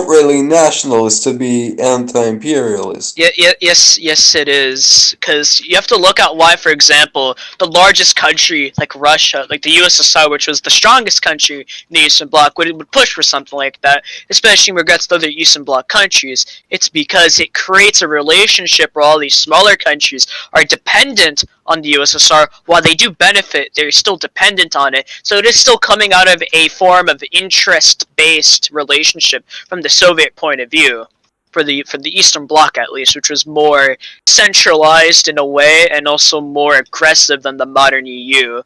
really nationalist to be anti-imperialist. Yes, it is. Because you have to look at why, for example, the largest country, like Russia, like the USSR, which was the strongest country in the Eastern Bloc, would push for something like that, especially in regards to other Eastern Bloc countries. It's because it creates a relationship where all these smaller countries are dependent on the USSR. While they do benefit, they're still dependent on it. So it is still coming out of a form of interest-based relationship from the Soviet point of view, for the Eastern Bloc at least, which was more centralized in a way and also more aggressive than the modern EU.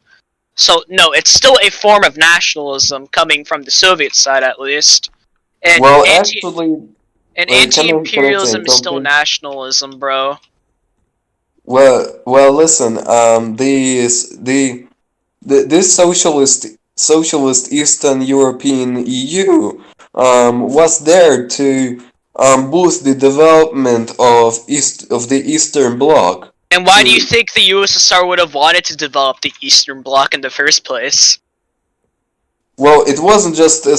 So no, it's still a form of nationalism coming from the Soviet side at least. And Well, actually, And Can I say anti-imperialism is still something? nationalism, bro. Listen. This socialist Eastern European EU was there to boost the development of the Eastern Bloc. And why do you To think the USSR would have wanted to develop the Eastern Bloc in the first place? Well, it wasn't just a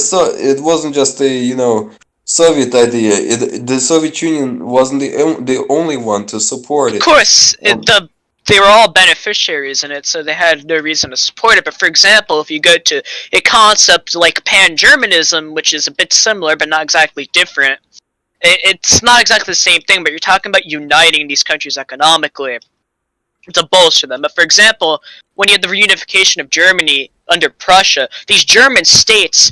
Soviet idea. The Soviet Union wasn't the only one to support Of it. course, Um, they were all beneficiaries in it, so they had no reason to support it. But for example, if you go to a concept like pan-Germanism, which is a bit similar but not exactly different, it's not exactly the same thing, but you're talking about uniting these countries economically to bolster them. But for example, when you had the reunification of Germany under Prussia, these German states,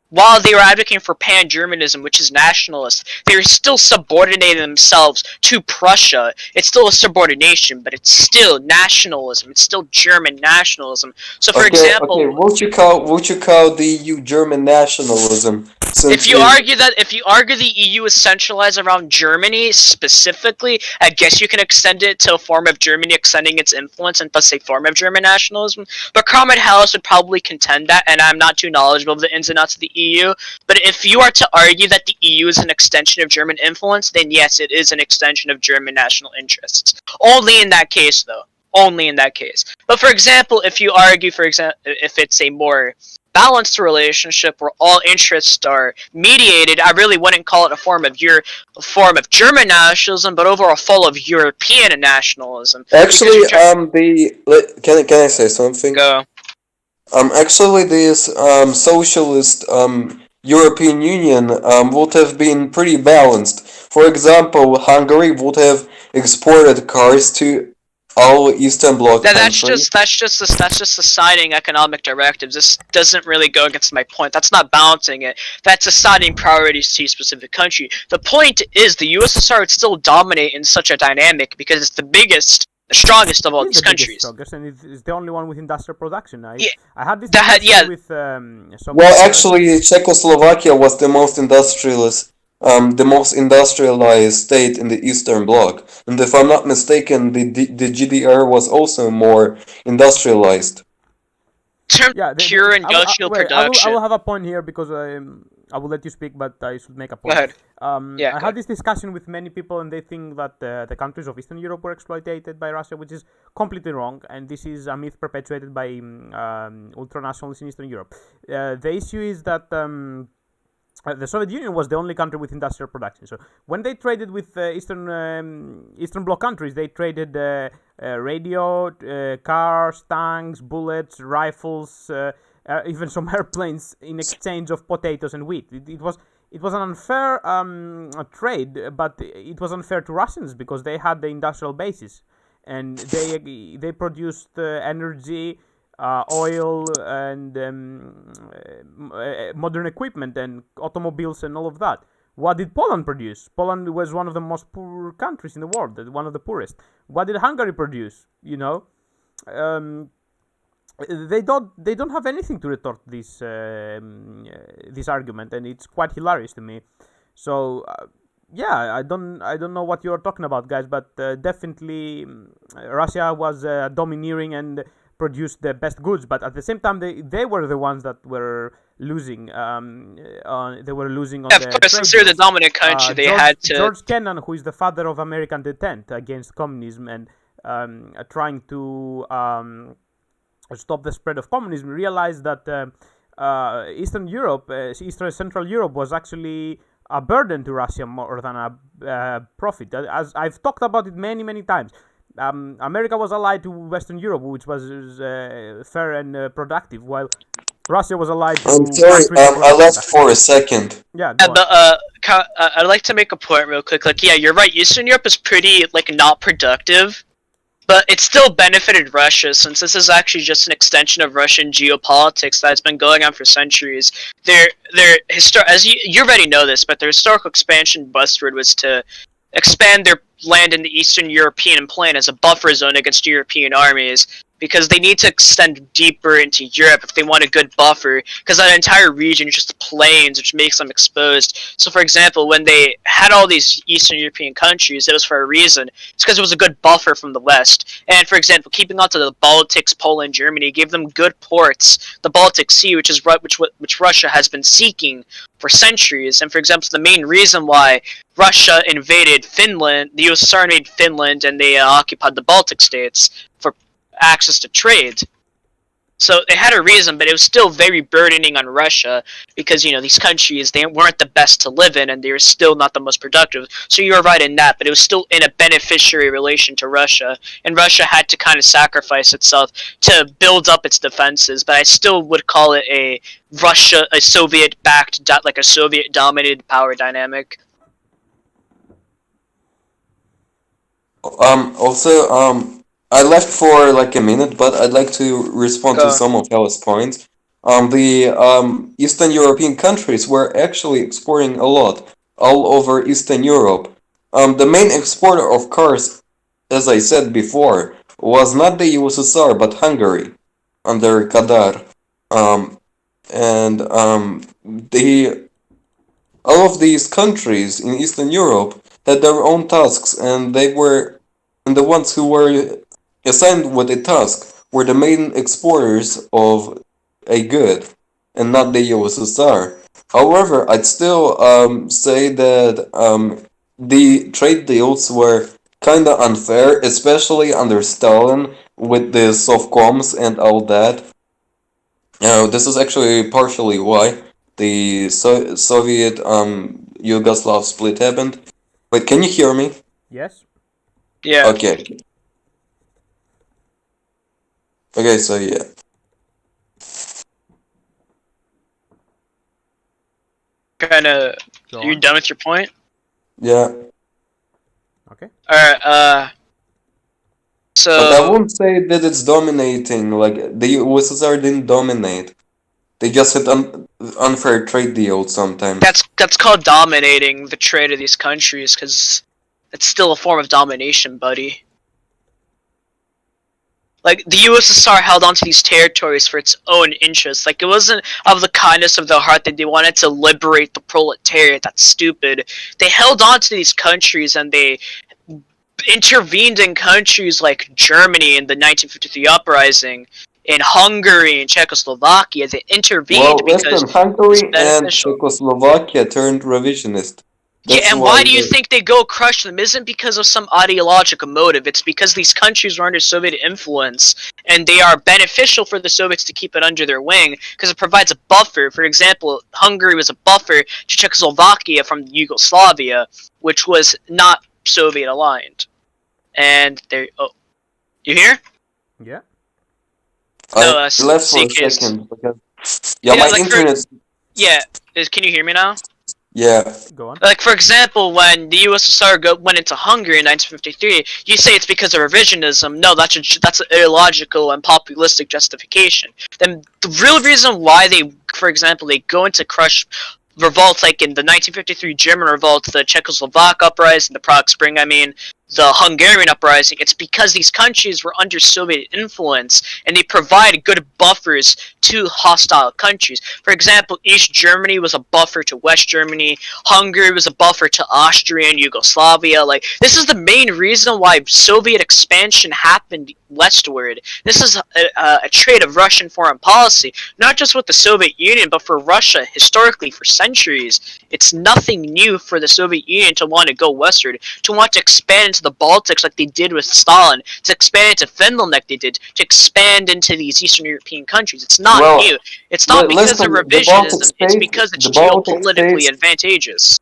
while they were advocating for pan-Germanism, which is nationalist, they were still subordinating themselves to Prussia. It's still a subordination, but it's still nationalism. It's still German nationalism. So, for okay. example, What you call the EU German nationalism? if Since you it argue the EU is centralized around Germany specifically, I guess you can extend it to a form of Germany extending its influence and thus a form of German nationalism. But Comrade Hallis would probably contend that, and I'm not too knowledgeable of the ins and outs of the EU. But if you are to argue that the EU is an extension of German influence, then yes, it is an extension of German national interests. Only in that case, though. Only in that case. But for example, if you argue, for example, if it's a more balanced relationship where all interests are mediated, I really wouldn't call it a form of German nationalism, but overall full of European nationalism. actually can I say something? Go. Actually, this socialist European Union would have been pretty balanced. For example, Hungary would have exported cars to all Eastern Bloc countries. That's just assigning economic directives. This doesn't really go against my point. That's not balancing it. That's assigning priorities to a specific country. The point is the USSR would still dominate in such a dynamic because it's the biggest, the strongest of all these countries. Strongest, and it's the only one with industrial production. Yeah, I had this discussion with some. Well, actually, Czechoslovakia was the most industrialized state in the Eastern Bloc, and if I'm not mistaken, the GDR was also more industrialized. Pure industrial production. I will have a point here because I will let you speak, but I should make a point. Go ahead. I had this discussion with many people, and they think that the countries of Eastern Europe were exploited by Russia, which is completely wrong, and this is a myth perpetuated by ultranationalists in Eastern Europe. The issue is that the Soviet Union was the only country with industrial production. So when they traded with Eastern Bloc countries, they traded radio, cars, tanks, bullets, rifles, even some airplanes in exchange of potatoes and wheat. It was an unfair trade, but it was unfair to Russians because they had the industrial basis, and they produced energy, oil, and modern equipment and automobiles and all of that. What did Poland produce? Poland was one of the most poor countries in the world, one of the poorest. What did Hungary produce? They don't have anything to retort this argument, and it's quite hilarious to me. So I don't know what you're talking about, guys, but definitely Russia was domineering and produced the best goods, but at the same time they were the ones that were losing. They were losing on the of course, since they're the dominant country, they had to. George Kennan, who is the father of American detente against communism and trying to stop the spread of communism, realized that Eastern Europe, Eastern Central Europe, was actually a burden to Russia more than a profit. As I've talked about it many times. America was allied to Western Europe, which was fair and productive, while Russia was allied to. I'm sorry, I left for a second. Yeah, I'd like to make a point real quick. You're right. Eastern Europe is pretty not productive, but it still benefited Russia since this is actually just an extension of Russian geopolitics that's been going on for centuries. As you already know this, but their historical expansion westward was to expand their land in the Eastern European plain as a buffer zone against European armies, because they need to extend deeper into Europe if they want a good buffer, because that entire region is just plains, which makes them exposed. So, for example, when they had all these Eastern European countries, it was for a reason. It's because it was a good buffer from the West. And, for example, keeping on to the Baltics, Poland, Germany, gave them good ports, the Baltic Sea, which Russia has been seeking for centuries. And, for example, the main reason why Russia invaded Finland, the USSR invaded Finland, and they occupied the Baltic states for access to trade. So they had a reason, but it was still very burdening on Russia because, these countries, they weren't the best to live in and they were still not the most productive. So you were right in that, but it was still in a beneficiary relation to Russia. And Russia had to kind of sacrifice itself to build up its defenses, but I still would call it a Soviet-backed, like a Soviet-dominated power dynamic. I left for like a minute, but I'd like to respond to some of Hela's points. The Eastern European countries were actually exporting a lot all over Eastern Europe. The main exporter of cars, as I said before, was not the USSR but Hungary under Kadar. The all of these countries in Eastern Europe had their own tasks, and the ones who were assigned with a task were the main exporters of a good, and not the USSR. However, I'd still say that the trade deals were kind of unfair, especially under Stalin with the Sovcoms and all that. This is actually partially why the Soviet Yugoslav split happened. Wait, can you hear me? Yes. Yeah. Okay. Okay, so yeah. Are you done with your point? Yeah. Okay. Alright, so... But I won't say that it's dominating, like, the USSR didn't dominate. They just had unfair trade deals sometimes. That's called dominating the trade of these countries, because it's still a form of domination, buddy. Like, the USSR held onto these territories for its own interests. Like, it wasn't of the kindness of their heart that they wanted to liberate the proletariat. That's stupid. They held onto these countries and they intervened in countries like Germany in the 1953 uprising, in Hungary and Czechoslovakia. They intervened because Hungary and Czechoslovakia turned revisionist. Yeah, and why do you think they go crush them? Isn't because of some ideological motive. It's because these countries were under Soviet influence, and they are beneficial for the Soviets to keep it under their wing, because it provides a buffer. For example, Hungary was a buffer to Czechoslovakia from Yugoslavia, which was not Soviet aligned. And there, you hear? Yeah. No, left for a second. Yeah, my internet. Can you hear me now? Yeah. Go on. Like, for example, when the USSR went into Hungary in 1953, you say it's because of revisionism. No, that's an illogical and populistic justification. Then the real reason why for example, they go into crush revolts, like in the 1953 German revolt, the Czechoslovak uprising, the Prague Spring, the Hungarian uprising, it's because these countries were under Soviet influence and they provide good buffers to hostile countries. For example, East Germany was a buffer to West Germany, Hungary was a buffer to Austria and Yugoslavia. Like, this is the main reason why Soviet expansion happened westward. This is a trait of Russian foreign policy, not just with the Soviet Union, but for Russia historically for centuries. It's nothing new for the Soviet Union to want to go westward, to want to expand into the Baltics like they did with Stalin, to expand into Finland like they did, to expand into these Eastern European countries. It's not new. It's not because of revisionism, it's because it's geopolitically advantageous.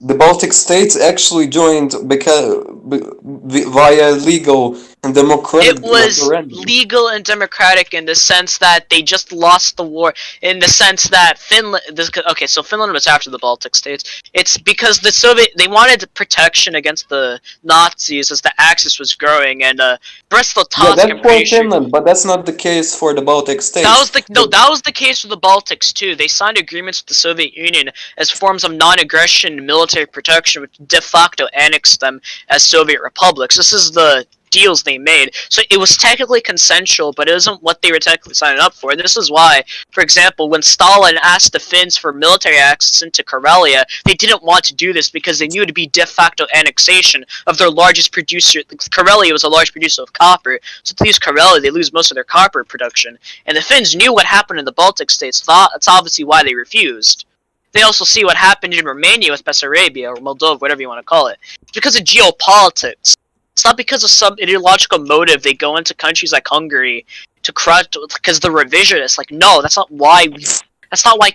The Baltic states actually joined via legal and democratic referendum. Legal and democratic in the sense that they just lost the war, in the sense that Finland... Okay, so Finland was after the Baltic states. It's because they wanted protection against the Nazis as the Axis was growing, and Brest-Litovsk... Yeah, that's for Finland, but that's not the case for the Baltic states. That was the case for the Baltics too. They signed agreements with the Soviet Union as forms of non-aggression military protection, which de facto annexed them as Soviet republics. This is the deals they made. So it was technically consensual, but it wasn't what they were technically signing up for. This is why, for example, when Stalin asked the Finns for military access into Karelia, they didn't want to do this because they knew it would be de facto annexation of their largest producer. Karelia was a large producer of copper, so to lose Karelia, they lose most of their copper production. And the Finns knew what happened in the Baltic states. That's obviously why they refused. They also see what happened in Romania with Bessarabia, or Moldova, whatever you want to call it. It's because of geopolitics. It's not because of some ideological motive they go into countries like Hungary to crush because the revisionists. Like, no, that's not why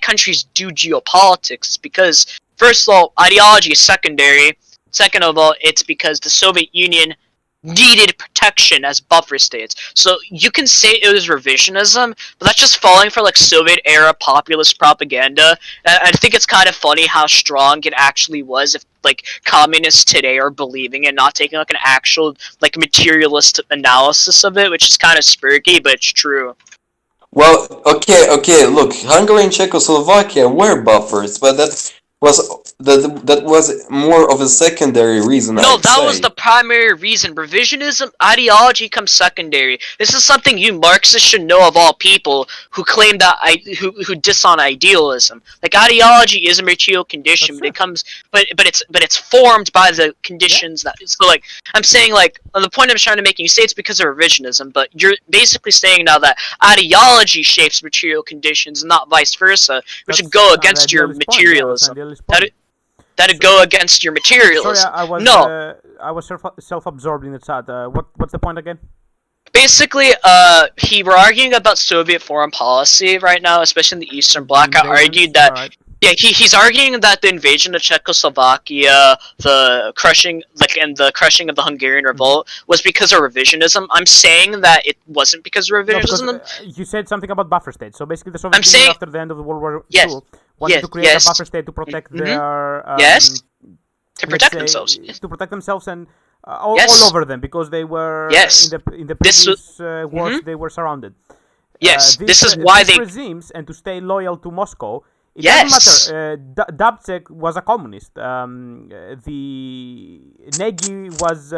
countries do geopolitics. It's because, first of all, ideology is secondary. Second of all, it's because the Soviet Union needed protection as buffer states. So you can say it was revisionism, but that's just falling for like Soviet era populist propaganda. And I think it's kind of funny how strong it actually was if like communists today are believing and not taking like an actual like materialist analysis of it, which is kind of spooky, but it's true. Well, okay, look, Hungary and Czechoslovakia were buffers, but that was more of a secondary reason. No, I'd that say. was the primary reason. Revisionism ideology comes secondary. This is something you Marxists should know of all people who claim that who diss on idealism. Like ideology is a material condition, but it comes but it's formed by the conditions that. So like I'm saying, like the point I'm trying to make, you say it's because of revisionism, but you're basically saying now that ideology shapes material conditions, and not vice versa, which would go against your materialism. That'd go against your materialism. Sorry, I was self-absorbed in the chat. What's the point again? Basically, we're arguing about Soviet foreign policy right now, especially in the Eastern Bloc. I argued that, right. yeah, he's arguing that the invasion of Czechoslovakia, the crushing of the Hungarian revolt was because of revisionism. I'm saying that it wasn't because of revisionism. No, because, you said something about buffer states. So basically, the Soviet Union after the end of the World War II wanted to create a buffer state to protect their to protect themselves. To protect themselves and all over them, because they were in the previous wars they were surrounded. This is why these regimes, and to stay loyal to Moscow. It doesn't matter. Dubček was a communist. The Nagy was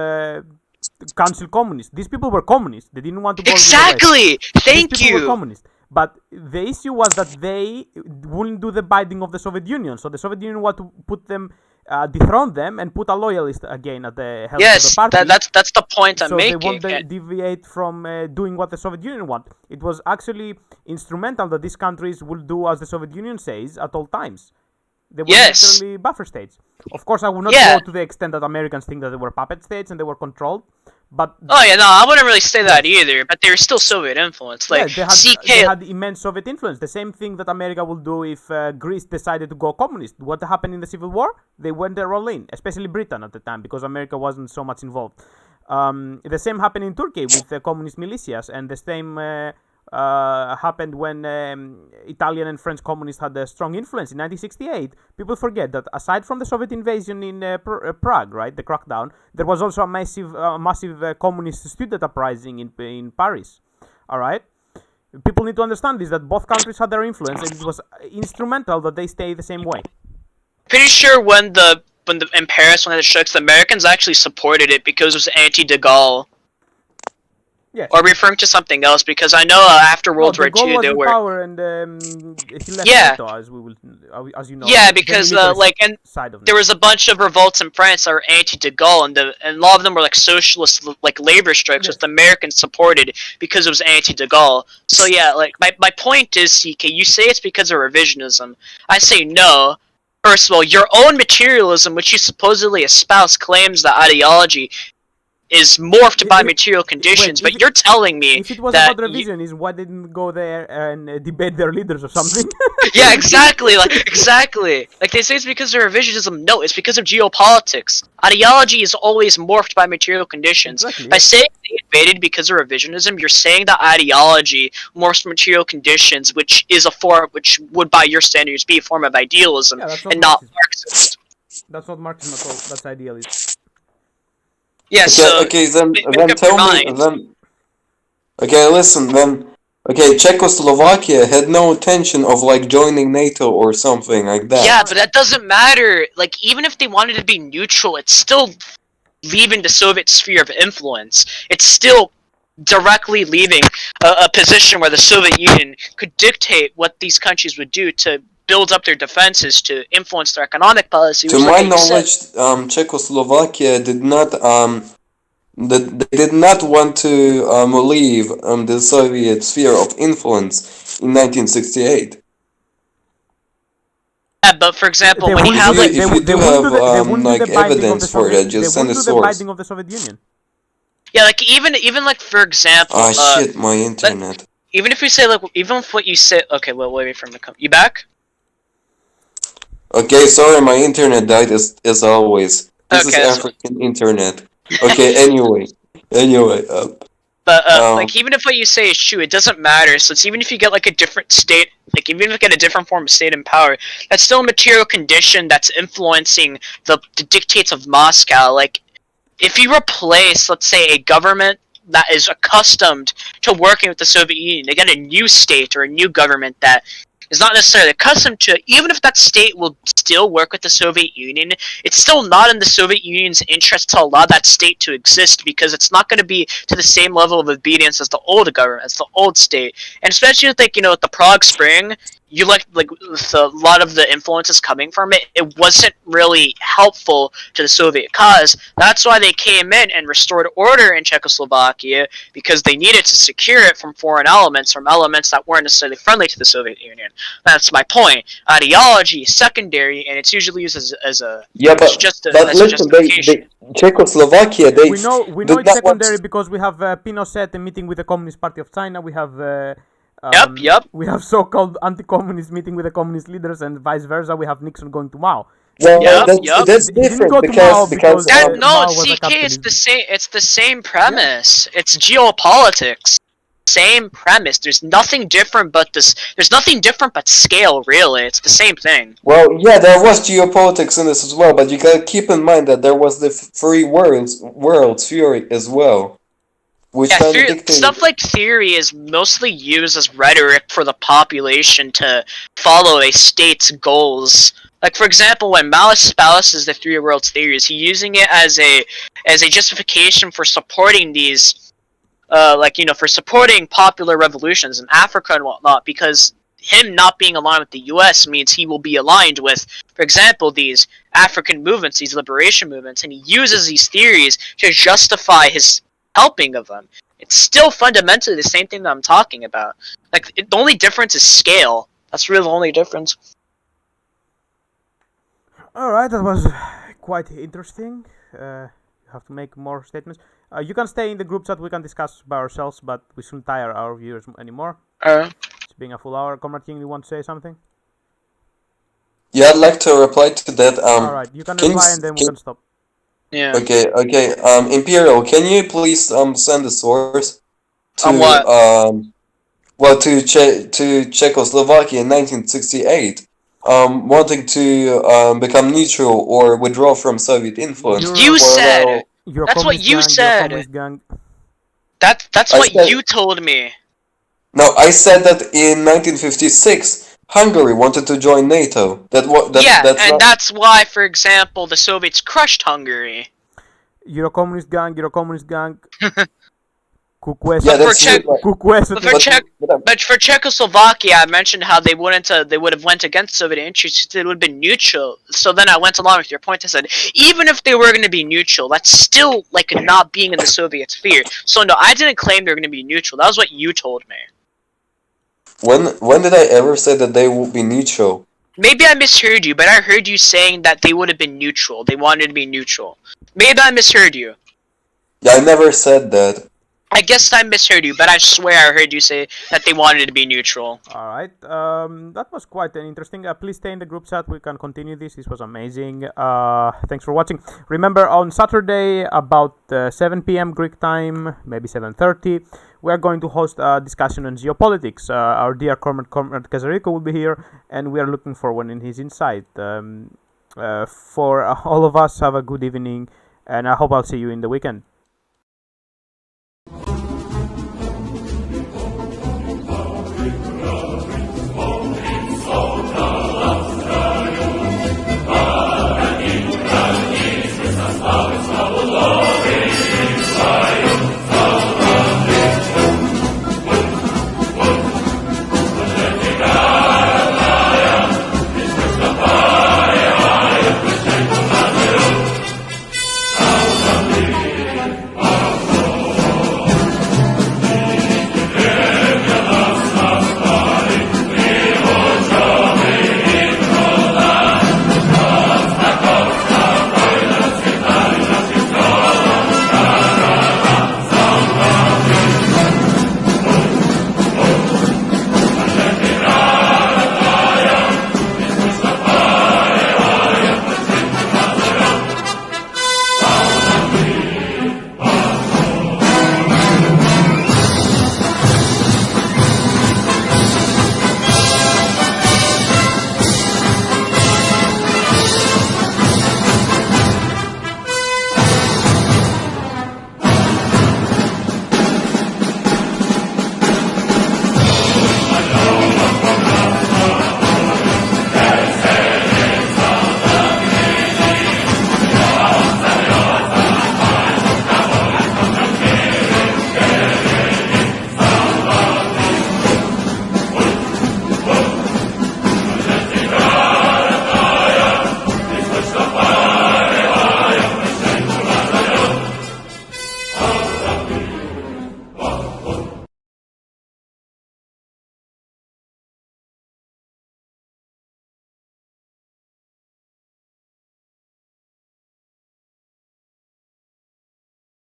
council communist. These people were communists. They didn't want to go exactly. Thank you. Were communist. But the issue was that they wouldn't do the bidding of the Soviet Union. So the Soviet Union wanted to put them, dethrone them, and put a loyalist again at the helm of the party. That's the point I'm making. So they won't deviate from doing what the Soviet Union want. It was actually instrumental that these countries will do as the Soviet Union says at all times. They were literally buffer states. Of course, I would not go to the extent that Americans think that they were puppet states and they were controlled. But I wouldn't really say that either. But they were still Soviet influence. Like they had immense Soviet influence. The same thing that America will do if Greece decided to go communist. What happened in the Civil War? They went there all in, especially Britain at the time, because America wasn't so much involved. The same happened in Turkey with the communist militias, and the same happened when Italian and French communists had a strong influence in 1968. People forget that aside from the Soviet invasion in Prague, right, the crackdown, there was also a massive communist student uprising in Paris. All right, people need to understand this, that both countries had their influence, and it was instrumental that they stay the same way. Pretty sure when in Paris when it strikes, the Americans actually supported it because it was anti-de Gaulle. Yes. Or referring to something else, because I know after World War II they were power, and he left NATO, as you know. Yeah, because there was a bunch of revolts in France that were anti-de Gaulle, and a lot of them were like socialist, like labor strikes, which the Americans supported because it was anti-de Gaulle. So yeah, like my point is, CK, you say it's because of revisionism. I say no. First of all, your own materialism, which you supposedly espouse, claims that ideology is morphed by material conditions, but you're telling me if it was that about revisionism, why didn't go there and debate their leaders or something? Yeah, exactly. Like they say it's because of revisionism. No, it's because of geopolitics. Ideology is always morphed by material conditions. Exactly, by saying they invaded because of revisionism, you're saying that ideology morphs material conditions, which is a form, which would by your standards be a form of idealism, and not Marxist. That's not Marxism at all. That's idealism. Yeah, then tell me, Czechoslovakia had no intention of like joining NATO or something like that. Yeah, but that doesn't matter. Like, even if they wanted to be neutral, it's still leaving the Soviet sphere of influence. It's still directly leaving a position where the Soviet Union could dictate what these countries would do to build up their defenses, to influence their economic policy. To my knowledge, Czechoslovakia did not they did not want to leave the Soviet sphere of influence in 1968. Yeah, but for example, when you If have you, like if you do have like evidence for that, just send a source. They wouldn't do the binding of the Soviet Union. yeah, like even like for example, Ah shit, my internet. even if you say like even if what you say, okay, well, wait for him to come. You back? Okay, sorry, my internet died as always. This Okay, is African internet. Okay, anyway. But like even if what you say is true, it doesn't matter. So it's even if you get like a different state, like even if you get a different form of state and power, that's still a material condition that's influencing the dictates of Moscow. Like if you replace, let's say, a government that is accustomed to working with the Soviet Union, they get a new state or a new government that is not necessarily accustomed to it, even if that state will still work with the Soviet Union, it's still not in the Soviet Union's interest to allow that state to exist, because it's not going to be to the same level of obedience as the old government, as the old state. And especially with, like, with the Prague Spring, you like with a lot of the influences coming from it, it wasn't really helpful to the Soviet cause. That's why they came in and restored order in Czechoslovakia, because they needed to secure it from foreign elements, from elements that weren't necessarily friendly to the Soviet Union. That's my point. Ideology is secondary, and it's usually used as a justification. Czechoslovakia, we know it's secondary because we have Pinochet meeting with the Communist Party of China. We have Yep. We have so-called anti-communist meeting with the communist leaders, and vice versa. We have Nixon going to Mao. Well, that's different because CK is the same. It's the same premise. Yeah. It's geopolitics. Same premise. There's nothing different but this. There's nothing different but scale. Really, it's the same thing. Well, yeah, there was geopolitics in this as well, but you gotta keep in mind that there was the free world theory as well. Stuff like theory is mostly used as rhetoric for the population to follow a state's goals. Like, for example, when Mao espouses the three worlds theories, he's using it as a justification for supporting these, for supporting popular revolutions in Africa and whatnot, because him not being aligned with the US means he will be aligned with, for example, these African movements, these liberation movements, and he uses these theories to justify his helping of them. It's still fundamentally the same thing that I'm talking about. Like, the only difference is scale. That's really the only difference. Alright, that was quite interesting. You have to make more statements. You can stay in the group chat, we can discuss by ourselves, but we shouldn't tire our viewers anymore. It's being a full hour. Comrade King, you want to say something? Yeah, I'd like to reply to that. Alright, you can reply and then we can stop. Yeah. Okay. Imperial, can you please send a source to to Czechoslovakia in 1968, wanting to become neutral or withdraw from Soviet influence? You said that's what you said. That's what you told me. No, I said that in 1956. Hungary wanted to join NATO. That's why, for example, the Soviets crushed Hungary. Eurocommunist gang. But for Czechoslovakia, I mentioned how they would have went against Soviet interests. They would have been neutral. So then I went along with your point. I said, even if they were going to be neutral, that's still like not being in the Soviet sphere. So no, I didn't claim they were going to be neutral. That was what you told me. When did I ever say that they would be neutral? Maybe I misheard you, but I heard you saying that they would have been neutral. They wanted to be neutral. Maybe I misheard you. Yeah, I never said that. I guess I misheard you, but I swear I heard you say that they wanted to be neutral. Alright, that was quite interesting. Please stay in the group chat, we can continue this. This was amazing. Thanks for watching. Remember, on Saturday, about 7 p.m. Greek time, maybe 7:30, we are going to host a discussion on geopolitics. Our dear Comrade Kazariko will be here, and we are looking forward in his insight. For all of us, have a good evening, and I hope I'll see you in the weekend.